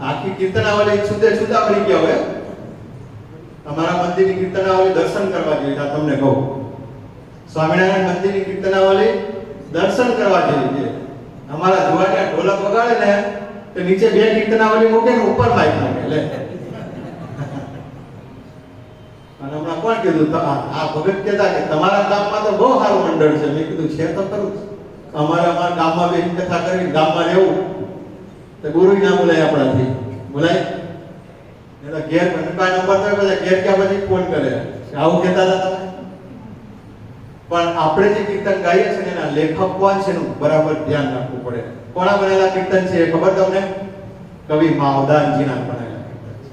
આખી કીર્તનાવલી છૂટે છૂટા ભરી ગયા હોય. અમારા મંદિરની કીર્તનાવલી દર્શન કરવા જોઈએ. તમને કહું, સ્વામિનારાયણ મંદિરની કીર્તનાવલી દર્શન કરવા જેવી છે. અમારા જુવાનિયા ઢોલક વગાડે ને તો નીચે 2 કીર્તનાવલી મૂકે ને ઉપર માઈક મૂકે. લે અને હમણાં કોણ કીધું? આ ભગત કહેતા કે તમારા ગામમાં તો બહુ સારું મંડળ છે. મેં કીધું છે તો ખરું. અમારા ગામમાં બે કથા કરી ગામમાં રહેવું તો ગુરુય ના બોલાય આપણાથી. બોલાય એટલે ઘેર ઘંટા નંબર તો પછી ઘેર ક્યાં પછી ફોન કરે. આવું કહેતા હતા તમે? પણ આપણે જે કીર્તન ગાઈએ છીએ ને એના લેખક કોણ છે એનું બરાબર ધ્યાન રાખવું પડે. કોના બનેલા કીર્તન છે એ ખબર તમને? કવિ માવદાનજીના બનેલા કીર્તન છે.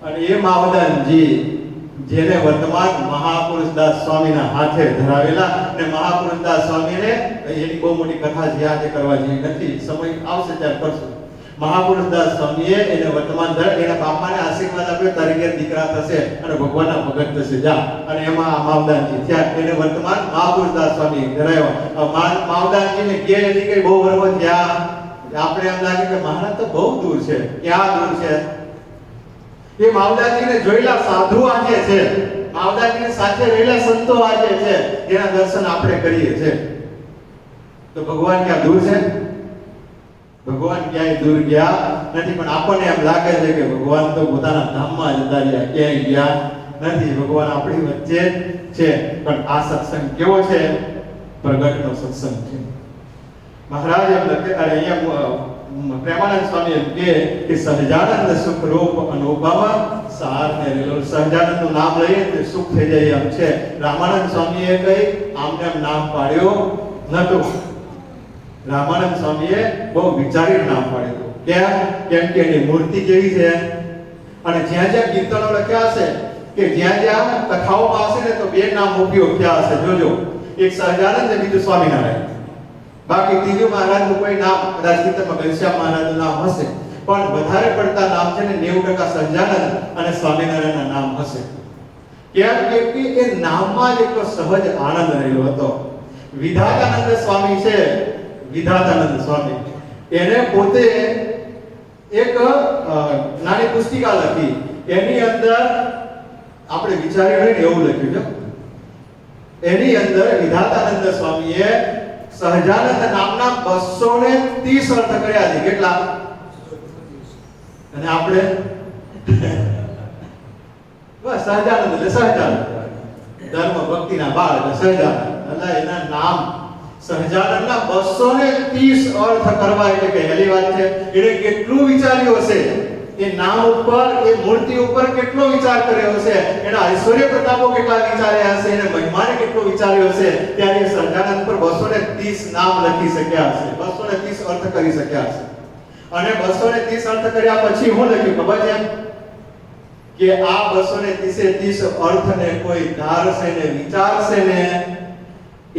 અને એ માવદાનજી જેને વર્તમાન મહાપુરુષ દાસ સ્વામીના હાથે ધરાવેલા, અને મહાપુરુષ દાસ સ્વામીને એની બહુ મોટી કથા જે આજે કરવા જેવી નથી, સમય આવશે ત્યારે કરશું. મહાપુરુષ દાસ સ્વામીએ એને વર્તમાન એના બાપાને આશીર્વાદ આપ્યો, તારી ઘેર દીકરા થશે અને ભગવાનના ભગત થશે, જા. અને એમાં આ માવદાનજી થયા. એને વર્તમાન મહાપુરુષ દાસ સ્વામી ધરાવ્યો. માવદાનજીને ઘેર એની કઈ બહુ વર્ષો થયા. આપણે એમ લાગે કે મહારાજ તો બહુ દૂર છે. ક્યાં દૂર છે? એ માવદાનજીને જોયેલા સાધુ આજે છે, માવદાનજીની સાથે રહેલા સંતો આજે છે, જેના દર્શન આપણે કરીએ છીએ. તો ભગવાન ક્યાં દૂર છે? ભગવાન ક્યાંય દૂર ગયા નથી. પણ આપણને એમ લાગે છે કે ભગવાન તો પોતાના ધામમાં જતા રહ્યા, ક્યાંય ગયા નથી. ભગવાન આપણી વચ્ચે છે. પણ આ સત્સંગ કેવો છે? પ્રગટનો સત્સંગ છે. મહારાજ એમ લખે, અરે અહીંયા પ્રેમાનંદ સ્વામી એમ કે સહજાનંદ સુખ રૂપ અનુભવ સાર ને રેલો. સહજાનંદ નું નામ લઈએ તો સુખ થઈ જાય એમ છે. રામાનંદ સ્વામીએ કઈ આમને એમ નામ પાડ્યો નતું. રામાનંદ સ્વામીએ બહુ વિચારીને નામ પાડ્યું. કેમ કે એની મૂર્તિ કેવી છે. અને જ્યાં જ્યાં કીર્તનો લખ્યા હશે કે જ્યાં જ્યાં કથાઓમાં હશે ને તો 2 નામ ઉપયોગ થયા હશે. જોજો, એક સહજાનંદ ને બીજું સ્વામિનારાયણ. બાકી ત્રીજું મહારાજનું કોઈ નામ કદાચ કીર્તનમાં ઘનશ્યામ મહારાજનું નામ હશે. પણ વધારે પડતા નામ છે ને 90% સહજાનંદ અને સ્વામિનારાયણના નામ હશે. કેમ કે એ નામમાં જ એક સહજ આનંદ રહેલો હતો. વિધાતાનંદ સ્વામી છે, વિધાતાનંદ સ્વામી, એને પોતે એક નાની પુસ્તિકા લખી. એની અંદર આપણે વિચારી હોય ને એવું લખ્યું છે. એની અંદર વિધાતાનંદ સ્વામીએ સહજાનંદ નામના 230 અર્થ કર્યા છે. કેટલા? અને આપણે બસ સહજાનંદ એટલે સહજાનંદ, ધર્મ ભક્તિના બાળ એટલે સહજાનંદ. એટલે એના નામ સહજાનંદના 230 અર્થ કરવા એટલે કહેલી વાત છે. એને કેટલું વિચાર્યું હશે, એ નામ ઉપર, એ મૂર્તિ ઉપર કેટલો વિચાર કર્યો હશે, એના ઐશ્વર્ય પ્રતાપો કેટલા વિચાર્યા હશે, એને મહિમાને કેટલો વિચાર્યો હશે, ત્યારે સહજાનંદ પર 230 નામ લખી શક્યા હશે, 230 અર્થ કરી શક્યા હશે. અને 230 અર્થ કર્યા પછી હું લખ્યું ખબર છે કે આ 230 અર્થને કોઈ ધારશે ને વિચારશે ને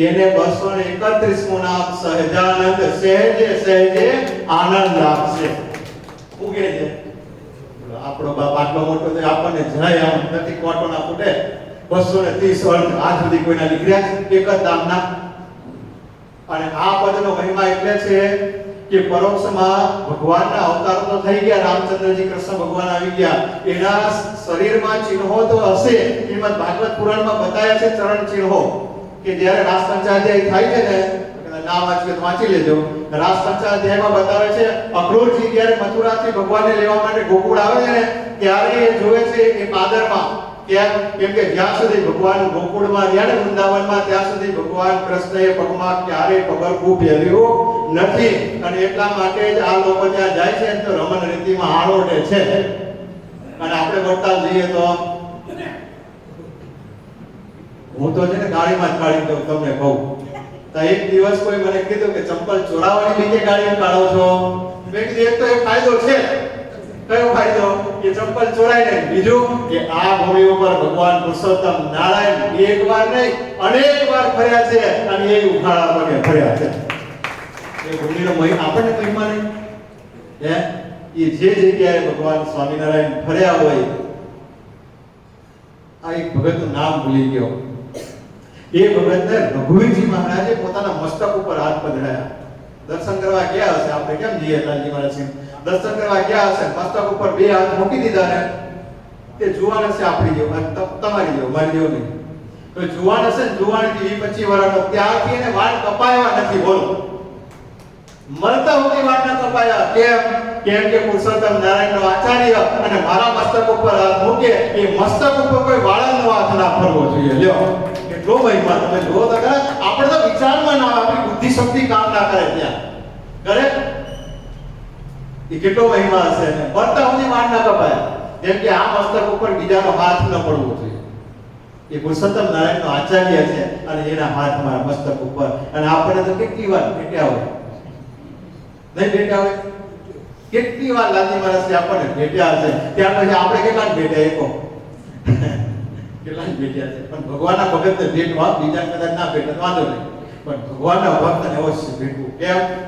એને 231મું નામ સહજાનંદ સહેજે સહેજે આનંદ આપશે. હું કહે છે આપણો બાપ આટલો મોટો છે, આપણને જરાય આમ નથી કોટો ના ફૂટે. 230 અર્થ આજ સુધી કોઈના નીકળ્યા એક જ નામના. અને આ પદનો મહિમા એટલે છે કે પરોક્ષમાં ભગવાનના અવતારો તો થઈ ગયા, રામચંદ્રજી કૃષ્ણ ભગવાન આવી ગયા, એના શરીરમાં ચિહ્નો તો હશે. શ્રીમદ ભાગવત પુરાણમાં બતાવ્યા છે ચરણ ચિહ્નો, કે જ્યારે રાસ પંચાધ્યાય થાય છે ને, ના વાંચીએ તો વાંચી લેજો. રાસ પંચાધ્યાયમાં બતાવે છે અક્રૂરજી જ્યારે મથુરાથી ભગવાનને લેવા માટે ગોકુળ આવે છે ને, ત્યારે એ જોવે છે એ પાદરમાં. કેમ કે જ્યાં સુધી ભગવાન ગોકુળમાં રહ્યા ને વૃંદાવનમાં, ત્યાં સુધી ભગવાન કૃષ્ણએ પગમાં ક્યારેય પગરખું પહેર્યું નથી. અને એટલા માટે જ આ લોકો ત્યાં જાય છે તો રમણ રીતિમાં આરોટે છે. અને આપણે વડતાલ જઈએ તો હું તો છે ને ગાડીમાં જ કાઢી દઉં. તમને કહું તો એક દિવસ કોઈ મને કીધું કે ચંપલ ચોરાવાની બીજે ગાડીમાં કાઢો છો. મેં કીધું એક તો એ ફાયદો છે. કયો ફાયદો? કે ચંપલ ચોરાય નહીં. બીજું કે આ ભૂમિ ઉપર ભગવાન પુરુષોત્તમ નારાયણ એક વાર નહીં અનેક વાર ફર્યા છે, અને એ ઉખાડા પગે ફર્યા છે. એ ભૂમિનો મહિમા આપણને મહિમા નહીં હે? એ જે જગ્યાએ ભગવાન સ્વામિનારાયણ ફર્યા હોય, આ એક ભગતનું નામ ભૂલી ગયો. એ ભગતને રઘુવીરજી મહારાજે પોતાના મસ્તક ઉપર હાથ પધરાયા. દર્શન કરવા ગયા હશે, આપણે કેમ જઈએ લાલજી મહારાજ દર્શન કરવા ગયા હશે, મસ્તક ઉપર બે હાથ મૂકી દીધા ને, તે જુવાન હશે આપણી જેવો, તમારી જેવો, મારી જેવો નહીં. તો જુવાન હશે ને, જુવાનથી 25 વર્ષનો, ત્યારથી એને વાળ કપાયા નથી. બોલો, મરતા સુધી વાળ ન કપાયા. કેમ કે પુરુષોત્તમ નારાયણનો આચાર્ય અને મારા મસ્તક ઉપર હાથ મૂકે, એ મસ્તક ઉપર કોઈ વાળનો હાથ ના ફરવો જોઈએ. લ્યો કેટલો મહિમા તમે જુઓ તો ખરા. આપણે તો વિચારમાં ના, આપણી બુદ્ધિ શક્તિ કામ ના કરે ત્યાં કરે. એ કેટલો મહિમા હશે. મરતા સુધી વાળ ના કપાયા. જેમ કે આ મસ્તક ઉપર બીજાનો હાથ ન પડવો જોઈએ. એ પુરુષોત્તમ નારાયણનો આચાર્ય છે અને એના હાથ મારા મસ્તક ઉપર. અને આપણે તો કેટલી વાર ભેટ્યા હોય, નહીં ભેટ્યા હોય? કેટલી વાર લાલજી મહારાજ આપણને ભેટ્યા હશે. ત્યાર પછી આપણે કેટલા ભેટ્યા? એકો કેટલા ભેટ્યા છે. પણ ભગવાનના ભગતને ભેટવા, બીજા કદાચ ના ભેટે વાંધો નહીં, પણ ભગવાનના ભક્તને અવશ્ય ભેટવું.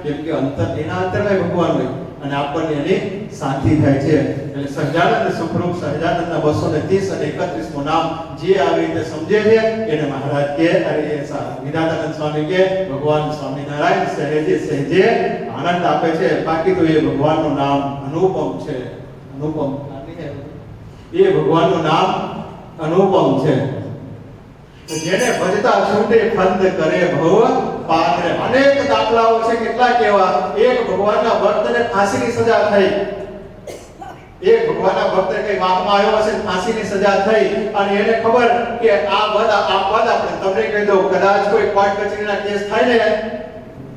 કેમ કે અંતર, એના અંતરમાં ભગવાન હોય અને આપણને એની શાંતિ થાય છે. એટલે સહજાનંદ સુખરૂપ સહજાનંદના 230 અને 31મું નામ જે આવી રીતે સમજે છે એને મહારાજ કે, અરે વિધાતાનંદ સ્વામી કે ભગવાન સ્વામિનારાયણ સહેજે સહેજે આનંદ આપે છે. બાકી તો એ ભગવાનનું નામ અનુપમ છે. અનુપમ એ ભગવાનનું નામ અનુપમ છે. જેને ભજતા છૂટે ફંદ કરે ભવ પાત્રે. અનેક દાખલાઓ છે. કેટલા કેવા? એક ભગવાનના ભક્તને ફાંસીની સજા થઈ. એક ભગવાનના ભક્તને કઈ વાકમાં આવ્યો હશે, ફાંસીની સજા થઈ, અને એને ખબર કે આ પદ આપણે તમને કહી દઉં, કદાચ કોઈ કોર્ટ કચેરીના કેસ થાય ને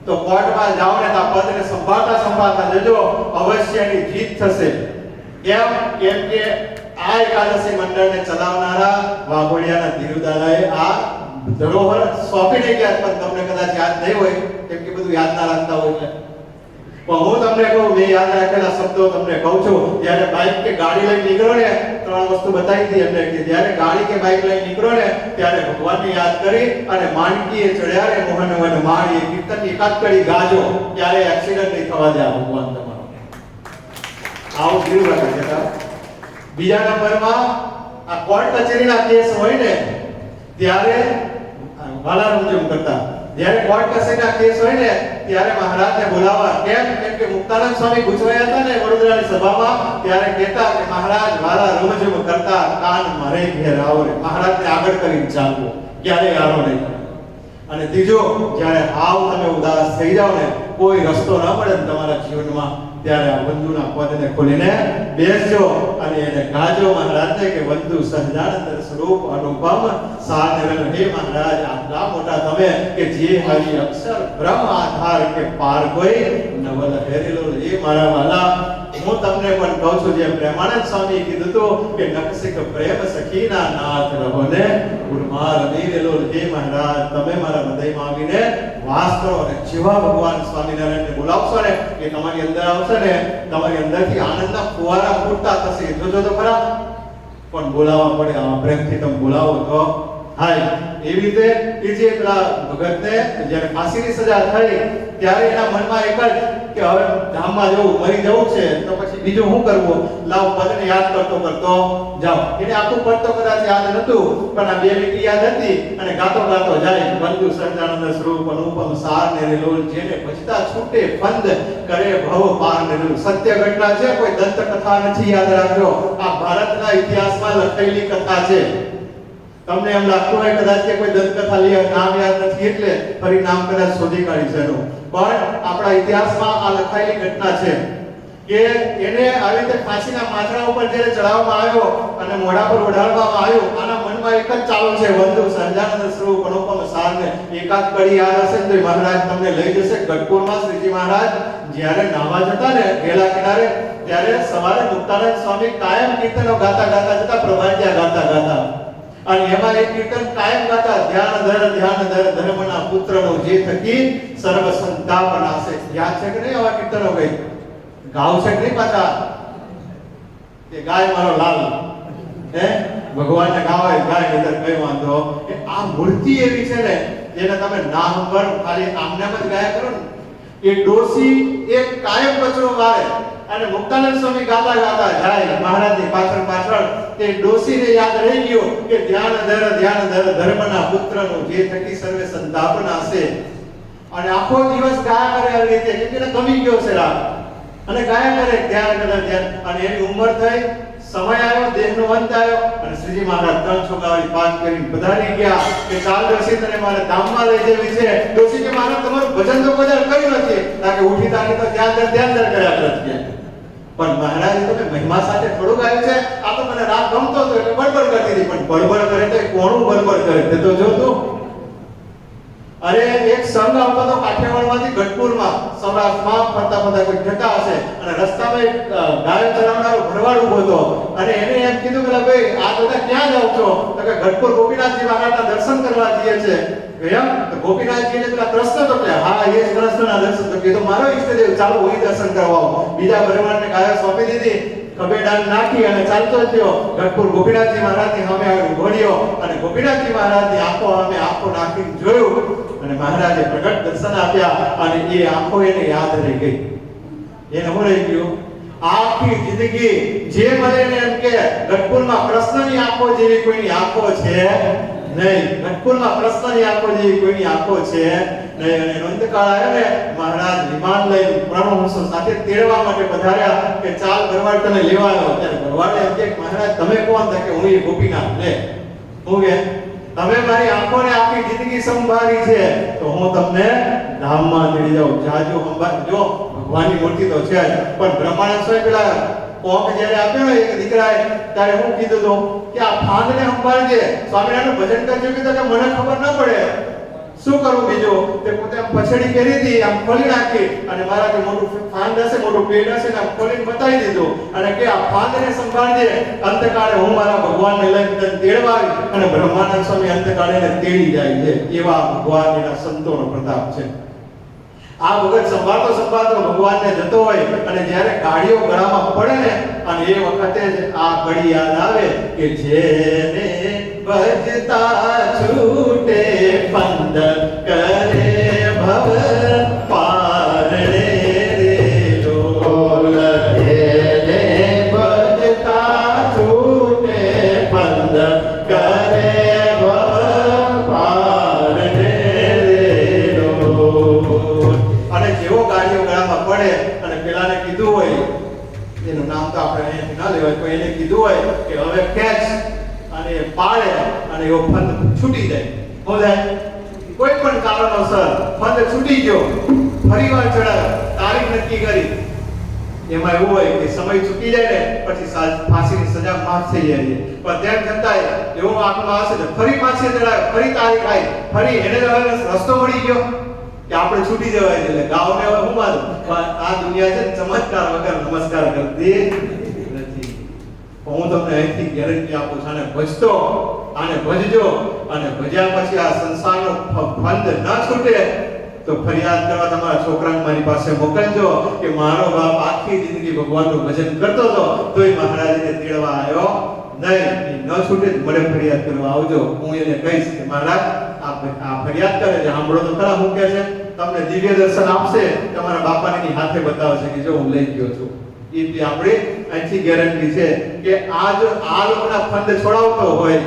તો કોર્ટમાં જાઓ ને આ પદને સંભાળતા જજો, અવશ્ય એની જીત થશે. કેમ કે આ એકાદશી મંડળને ચલાવનારા વાઘોડિયાના ધીરુદાદાએ આ ધરોહર સોંપીને ગયા. પણ તમને કદાચ યાદ નહીં હોય, કેમ કે બધું યાદ ના રાખતા હોય. એટલે પણ હું તમને કહું, મેં યાદ રાખેલા શબ્દો તમને કહું છું. જ્યારે બાઇક કે ગાડી લઈને નીકળો ને, 3 વસ્તુ બતાવી હતી એમને કે જ્યારે ગાડી કે બાઇક લઈને નીકળો ને ત્યારે ભગવાનને યાદ કરી અને માનકીએ ચડ્યા રે મોહન વન માળી કીર્તનની એકાદ કડી ગાજો, ત્યારે એક્સિડન્ટ નહીં થવા દે ભગવાન તમારો. આવું કેવું લાગે છે કા? બીજા નંબરમાં આ કોર્ટ કચેરીના કેસ હોય ને ત્યારે વાલા રૂજમ કરતા, જ્યારે કોર્ટ કચેરીના કેસ હોય ને ત્યારે મહારાજને બોલાવવા. કેમ કે મુક્તાનંદ સ્વામી ગુજવાયા હતા ને વડોદરાની સભામાં, ત્યારે કહેતા કે મહારાજ વાલા રૂજમ કરતા કાન મારે ઘેર આવો રે. મહારાજને આગળ કરીને ચાલવું, ક્યારેય આવો નહીં. અને ત્રીજો, જ્યારે હાવ તમે ઉદાસ થઈ જાવ ને, કોઈ રસ્તો ન મળે તમારા જીવનમાં, ત્યારે આ વંદુના પદને ખોલીને બેસજો અને એને ગાજો મહારાજને કે વંદુ સહજાનંદ સ્વરૂપ અનુપમ સાધન. હે મહારાજ, આટલા મોટા તમે કે જે હરિ અક્ષર બ્રહ્મ આધાર કે પાર કોઈ નવલ હેરેલો. એ મારા વાલા, હું તમને પણ કહું છું, જે પ્રેમાનંદ સ્વામી કીધું તો કે નકસિક પ્રેમ સખીના નાથ રહો ને ગુરમાર નીરેલો. હે મહારાજ, તમે મારા હૃદયમાં આવીને વાસ કરો અને જેવા ભગવાન સ્વામિનારાયણને બોલાવશો ને એ તમારી અંદર આવશે ને, તમારી અંદરથી આનંદના ફુવારા ફૂટતા થશે. જોજો તો ખરા, પણ બોલાવવા પડે. આ પ્રેમથી તમે બોલાવો તો હાય. એવી રીતે એ જે પેલા ભગતને જ્યારે ફાંસીની સજા થઈ ત્યારે એના મનમાં એક જ કે હવે ધામમાં જવું, મરી જવું છે, તો પછી બીજું શું કરવું? લાવ પદને યાદ કરતો કરતો જાવ. એને આખું પદ તો કદાચ યાદ નતું, પણ આ બે લીટી યાદ હતી અને ગાતો ગાતો જાય. વંદુ સહજાનંદ સ્વરૂપ અનુપમ સાર નિર્લોલ, જેને ભજતા છૂટે ફંદ કરે ભવ પાર નિર્લોલ. સત્ય ઘટના છે, કોઈ દંત કથા નથી. યાદ રાખજો, આ ભારતના ઇતિહાસમાં લખાયેલી કથા છે. તમને એમ લાગતું હોય કદાચ કે કોઈ દંતકથા લે નામ યાદ નથી એટલે ફરી નામ કદાચ શોધી કાઢી છે એનું, પણ આપણા ઇતિહાસમાં આ લખાયેલી ઘટના છે કે એને આવી રીતે ફાંસીના માથરા ઉપર જ્યારે ચડાવવામાં આવ્યો અને મોઢા પર ઓઢાડવામાં આવ્યો, આના મનમાં એક જ ચાલુ છે, વંદુ સહજાનંદ સ્વરૂપ અનુપમ સારને. એકાદ કડી યાદ હશે તો મહારાજ તમને લઈ જશે ગઢપુરમાં. શ્રીજી મહારાજ જ્યારે નાવા જતા ને ગેલા કિનારે, ત્યારે સવારે મુક્તાનંદ સ્વામી કાયમ કીર્તનો ગાતા ગાતા જતા, પ્રભાતિયા ગાતા ગાતા. અને એમાં એક કીર્તન કાયમ ગાતા, ધ્યાન ધર ધર્મના પુત્રનો જે થકી સર્વ સંતાપ નાશે. યાદ છે કે નહીં આવા કીર્તનો? કઈ ગાવ છે કે નહીં પાછા? કે ગાય મારો લાલ, હે ભગવાનને ગાવાય ગાય, નહીતર કઈ વાંધો. કે આ મૂર્તિ એવી છે ને જેને તમે નામ પર ખાલી આમનામ જ ગાયા કરો ને, એ ડોસી એક કાયમ કચરો વાળે અને મુક્તાનંદ સ્વામી ગાતા ગાતા જાય મહારાજની પાછળ પાછળ. તે ડોસીને યાદ રહી ગયો કે ધ્યાન ધર ધર્મના પુત્રનો જે થકી સર્વે સંતાપ નાશે. અને આખો દિવસ ગાયા કરે આવી રીતે, કેમ કે ગમી ગયો છે રાગ, અને ગાયા કરે ધ્યાન. અને એની ઉંમર થઈ, સમય આવ્યો, દેહનો અંત આવ્યો અને શ્રીજી મહારાજ 3 છોકરાઓની પાઠ કરીને પધારી ગયા કે ચાલ ડોસી, તને મારે ધામમાં લઈ જવી છે. ડોસી કે મહારાજ તમારું ભજન તો કદાચ કર્યું નથી, તાકે ઉઠી તાકે તો ધ્યાન દર કર્યા નથી. પણ મહારાજ તમે મહિમા સાથે થોડું ગાયું છે. આ તો મને રાગ ગમતો હતો એટલે બડબડ કરતી હતી, પણ બડબડ કરે તો કોણું બડબડ કરે તે તો જોતું. અરે એક સંઘ આવતો તો કાઠિયાવાડમાંથી ગઢપુરમાં, સૌરાષ્ટ્રમાં ફરતા ફરતા કોઈ જતા હશે અને રસ્તામાં એક ગાયો ચરાવનારો ભરવાડ ઉભો હતો અને એને એમ કીધું કે ભાઈ આ બધા ક્યાં જાવ છો? તો કે ગઢપુર ગોપીનાથજી મહારાજના દર્શન કરવા જઈએ છે. એમ તો ગોપીનાથજીને પેલા કૃષ્ણ તો કે હા એ જ કૃષ્ણના દર્શન. તો કીધું મારો ઈષ્ટદેવ, ચાલો હું દર્શન કરવા આવું. બીજા ભરવાડને ગાયો સોંપી દીધી, ખભેડાન નાખી અને ચાલતો થયો. ગઢપુર ગોપીનાથજી મહારાજની સામે આવી ઘોડ્યો અને ગોપીનાથજી મહારાજની આંખો સામે આંખો નાખીને જોયું અને મહારાજે પ્રગટ દર્શન આપ્યા અને એ આંખો એને યાદ રહી ગઈ. એને શું રહી ગયું? આખી જિંદગી જે મને એમ કે ગઢપુરમાં કૃષ્ણની આંખો જેવી કોઈની આંખો છે નહીં, ગઢપુરમાં કૃષ્ણની આંખો જેવી કોઈની આંખો છે નહીં. અને અંતકાળ આવ્યો ને, મહારાજ વિમાન લઈને પરમહંસો સાથે તેડવા માટે પધાર્યા કે ચાલ ભરવાડ તને લેવા આવ્યો. ત્યારે ભરવાડે એમ કે મહારાજ તમે કોણ? કે હું એ ગોપીનાથ. લે હું કે તમે મારી આંખોને આખી જિંદગી સંભાળી છે તો હું તમને ધામમાં લઈ જાઉં. જાજો સંભાળજો. ભગવાનની મૂર્તિ તો છે જ, પણ બ્રહ્માનંદ સ્વામી પેલા કોક જ્યારે આપ્યો ને એક દીકરાએ, ત્યારે હું કીધું તો કે આ ફાંદને સંભાળજે, સ્વામિનારાયણનું ભજન કરજો. કીધું કે મને ખબર ન પડે શું કરું બીજું. તે પોતે આમ પછડી કરી હતી, આમ ખોલી નાખી અને મારાથી મોટું ફાંદ હશે, મોટું પેડ હશે ને આમ ખોલીને બતાવી દીધું અને કે આ ફાંદને સંભાળજે. અંતકાળે હું મારા ભગવાનને લઈને તેડવા આવી અને બ્રહ્માનંદ સ્વામી અંતકાળે એને તેડી જાય છે. એવા ભગવાન એના સંતોનો પ્રતાપ છે. આ ભગત સંભાળતો સંભાળતો ભગવાનને જતો હોય અને જ્યારે ગાડીઓ ગળામાં પડે ને, અને એ વખતે જ આ ઘડી યાદ આવે કે જેને ભજતા છૂટે પંદ કરે ભવ પારણે રે લોલ. જેને છૂટી જાય. શું થાય? કોઈ પણ કારણોસર ફંદ છૂટી ગયો, ફરીવાર ચડાયો, તારીખ નક્કી કરી, એમાં એવું હોય કે સમય ચૂકી જાય ને પછી ફાંસીની સજા માફ થઈ જાય છે. પણ તેમ છતાંય એવો આંખમાં હશે ને ફરી પાછી ચડાયો, ફરી તારીખ આવી, ફરી એને રસ્તો મળી ગયો કે આપણે છૂટી જવાય છે. એટલે ગામને હવે હું માનું, આ દુનિયા છે ચમત્કાર વગર નમસ્કાર કરતી નથી. હું તમને અહીંથી ગેરંટી આપું છું, આને ભજતો, આને ભજજો, અને ભજ્યા પછી આ સંસારનો ફંદ ન છૂટે તો ફરિયાદ કરવા તમારા છોકરાને મારી પાસે મોકલજો કે મારો બાપ આખી જિંદગી ભગવાનનું ભજન કરતો હતો તોય મહારાજને તેડવા આવ્યો નહીં. ન છૂટે મને ફરિયાદ કરવા આવજો. હું એને કહીશ કે મહારાજ આ ફરિયાદ કરે છે, સાંભળો તો ખરા હું કહે છે, તમને દિવ્ય દર્શન આપશે, તમારા બાપાની હાથે બતાવશે કે જો હું લઈ ગયો છું. એ આપણી અહીંથી ગેરંટી છે કે આ લોકોના ફંદ છોડાવતો હોય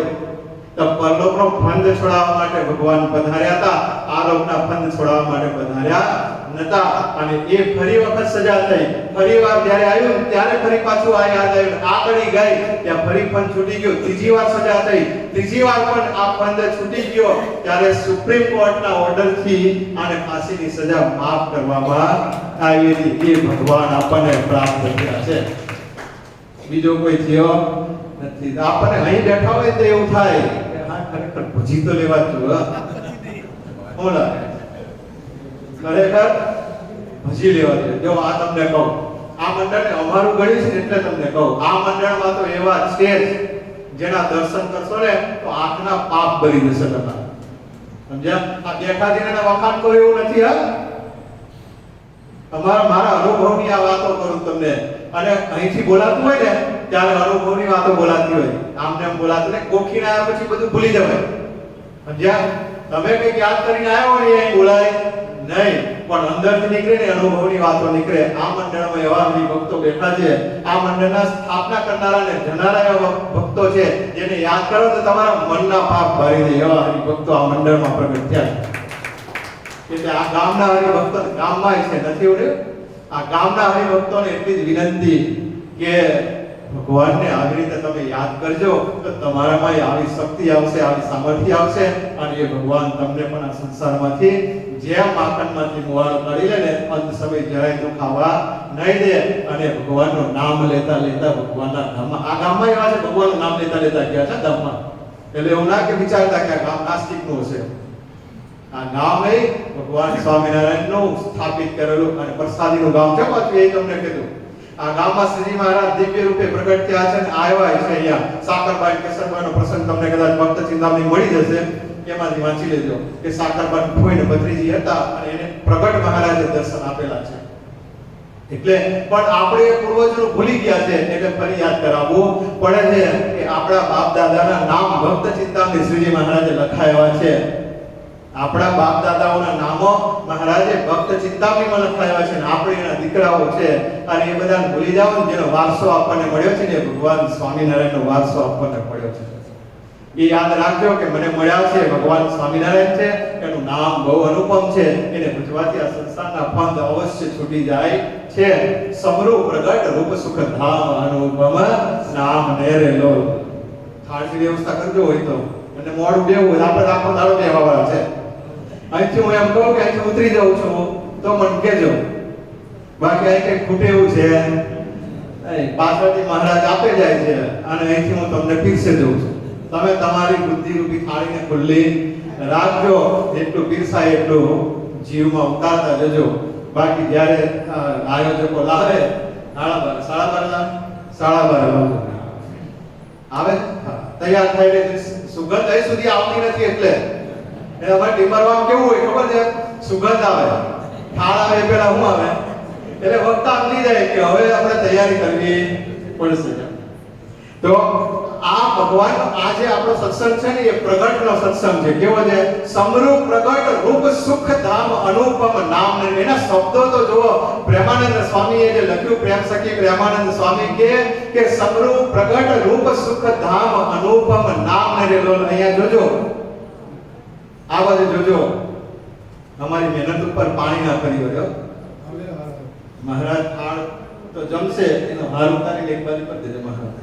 તો પરલોકનો ફંદ છોડાવવા માટે ભગવાન પધાર્યા હતા, આ લોકના ફંદ છોડાવવા માટે પધાર્યા નતા. અને એ ફરી વખત સજા થઈ, ફરીવાર જ્યારે આવ્યું ત્યારે ફરી પાછું આ યાદ આવ્યું, આ કરી ગઈ ત્યાં ફરી ફંદ છૂટી ગયો, ત્રીજી વાર સજા થઈ, ત્રીજી વાર પણ આ ફંદ છૂટી ગયો ત્યારે સુપ્રીમ કોર્ટના ઓર્ડરથી આને ફાંસીની સજા માફ કરવામાં આવી હતી. એ ભગવાન આપણને પ્રાપ્ત થયા છે, બીજો કોઈ થયો નથી. આપણને અહીં બેઠા હોય તો એવું થાય કે હા ખરેખર ભજી તો લેવા જ જોઈએ. શું લાગે? ખરેખર ભજી લેવા જોઈએ. જો આ તમને કહું, આ મંડળને અમારું ગણ્યું છે એટલે તમને કહું, આ મંડળમાં તો એવા છે જેના દર્શન કરશો ને તો આંખના પાપ ભરી જશે તમારા. સમજ્યા? આ દેખાજીના વખાણ કોઈ એવું નથી. મારા અનુભવની આ વાતો કરું તમને, અને અહીંથી બોલાતું હોય ને ત્યારે અનુભવની વાતો બોલાતી હોય, આમને એમ બોલાતું ને કોખીને આવ્યા પછી બધું ભૂલી જવાય. સમજ્યા? તમે કઈક યાદ કરીને આવ્યો ને એ બોલાય નહીં, પણ અંદરથી નીકળે ને અનુભવની વાતો નીકળે. આ મંડળમાં એવા ભક્તો બેઠા છે, આ મંડળના સ્થાપના કરનારા ને જનારા એવા ભક્તો છે જેને યાદ કરો તો તમારા મનના પાપ ભરી દે એવા ભક્તો આ મંડળમાં પ્રગટ થયા. એટલે આ ગામના હરિભક્તો ગામમાં છે, નથી એવું? આ ગામના હરિભક્તોને એટલી જ વિનંતી કે ભગવાનને આવી રીતે તમે યાદ કરજો તો તમારામાં આવી શક્તિ આવશે, આવી સામર્થ્ય આવશે, અને એ ભગવાન તમને પણ આ સંસારમાંથી જેમ માખણમાંથી મુવાળ કાઢી લે ને અંત સમય જરાય દુઃખ આવવા નહીં દે. અને ભગવાનનું નામ લેતા લેતા ભગવાનના ધામમાં, આ ગામમાં એવા છે ભગવાનનું નામ લેતા લેતા ગયા છે ધામમાં. એટલે એવું ના કે વિચારતા કે આ ગામ નાસ્તિકનું હશે. આ ગામ એ ભગવાન સ્વામિનારાયણનું સ્થાપિત કરેલું અને પ્રસાદીનું ગામ છે. પાછું એ તમને કીધું, આ ગામમાં શ્રીજી મહારાજ દિવ્ય રૂપે પ્રગટ થયા છે અને આવ્યા છે. અહીંયા સાકરબાઈ કેસરબાઈનો પ્રસંગ તમને કદાચ ભક્ત ચિંતામણી મળી જશે, એમાંથી વાંચી લેજો કે સાકરબાઈ ફોઈને ભત્રીજી હતા અને એને પ્રગટ મહારાજે દર્શન આપેલા છે. એટલે પણ આપણે પૂર્વજો ભૂલી ગયા છે એટલે ફરી યાદ કરાવવું પડે છે કે આપણા બાપ દાદાના નામ ભક્ત ચિંતામણી શ્રીજી મહારાજે લખાયા છે. આપણા બાપ દાદાઓના નામો મહારાજે ભક્ત ચિંતામણીમાં લખાયા છે, અને આપણે એના દીકરાઓ છે. અને એ બધાને ભૂલી જાવ ને, જેનો વારસો આપણને મળ્યો છે ને ભગવાન સ્વામિનારાયણનો વારસો આપણને મળ્યો છે. એ યાદ રાખજો કે મને મળ્યા છે ભગવાન સ્વામિનારાયણ છે, એનું નામ બહુ અનુપમ છે, એને ભજવાથી આ સંસારના ફંદ અવશ્ય છૂટી જાય છે. સમરૂ પ્રગટ રૂપ સુખ ધામ અનુપમ નામ નેરે લો. થાળની વ્યવસ્થા કરજો હોય તો, અને મોડું બેવું હોય આપણે આખો દાડો બેહવાવાળા છે. અહીંથી હું એમ કહું કે અહીંથી ઉતરી જાઉં છું તો મને કહેજો, બાકી અહીં કંઈક ખૂટે એવું છે પાછળથી મહારાજ આપે જાય છે, અને અહીંથી હું તમને પીરસે દઉં છું. તમે તમારી બુદ્ધિ રૂપી થાળીને ખુલ્લી રાખજો, જેટલું પીરસાય એટલું જીવમાં ઉતારતા જજો. બાકી જ્યારે આયોજકો લાવે સાડા બાર આવે તૈયાર થઈને સુગંધ અહીં સુધી આવતી નથી. એટલે એ અમારે ટીમરમાં કેવું હોય ખબર છે, સુગંધ આવે, થાળ આવે પેલા હું આવે એટલે વખત સમજી જાય કે હવે આપણે તૈયારી કરવી પડશે. તો આ ભગવાન આ જે આપણો સત્સંગ છે ને એ પ્રગટનો સત્સંગ છે. કેવો છે? સમરૂ પ્રગટ રૂપ સુખ ધામ અનુપમ નામ. એના શબ્દો તો જુઓ, પ્રેમાનંદ સ્વામીએ જે લખ્યું, પ્રેમ સખી પ્રેમાનંદ સ્વામી કે સમરૂ પ્રગટ રૂપ સુખ ધામ અનુપમ નામ ને લો. અહીંયા જોજો, આ બાજુ જોજો, અમારી મહેનત ઉપર પાણી ના ફરી વળ્યો. મહારાજ થાળ તો જમશે, એનો હાર ઉતારી એક બાજુ પર દેજો મહારાજ.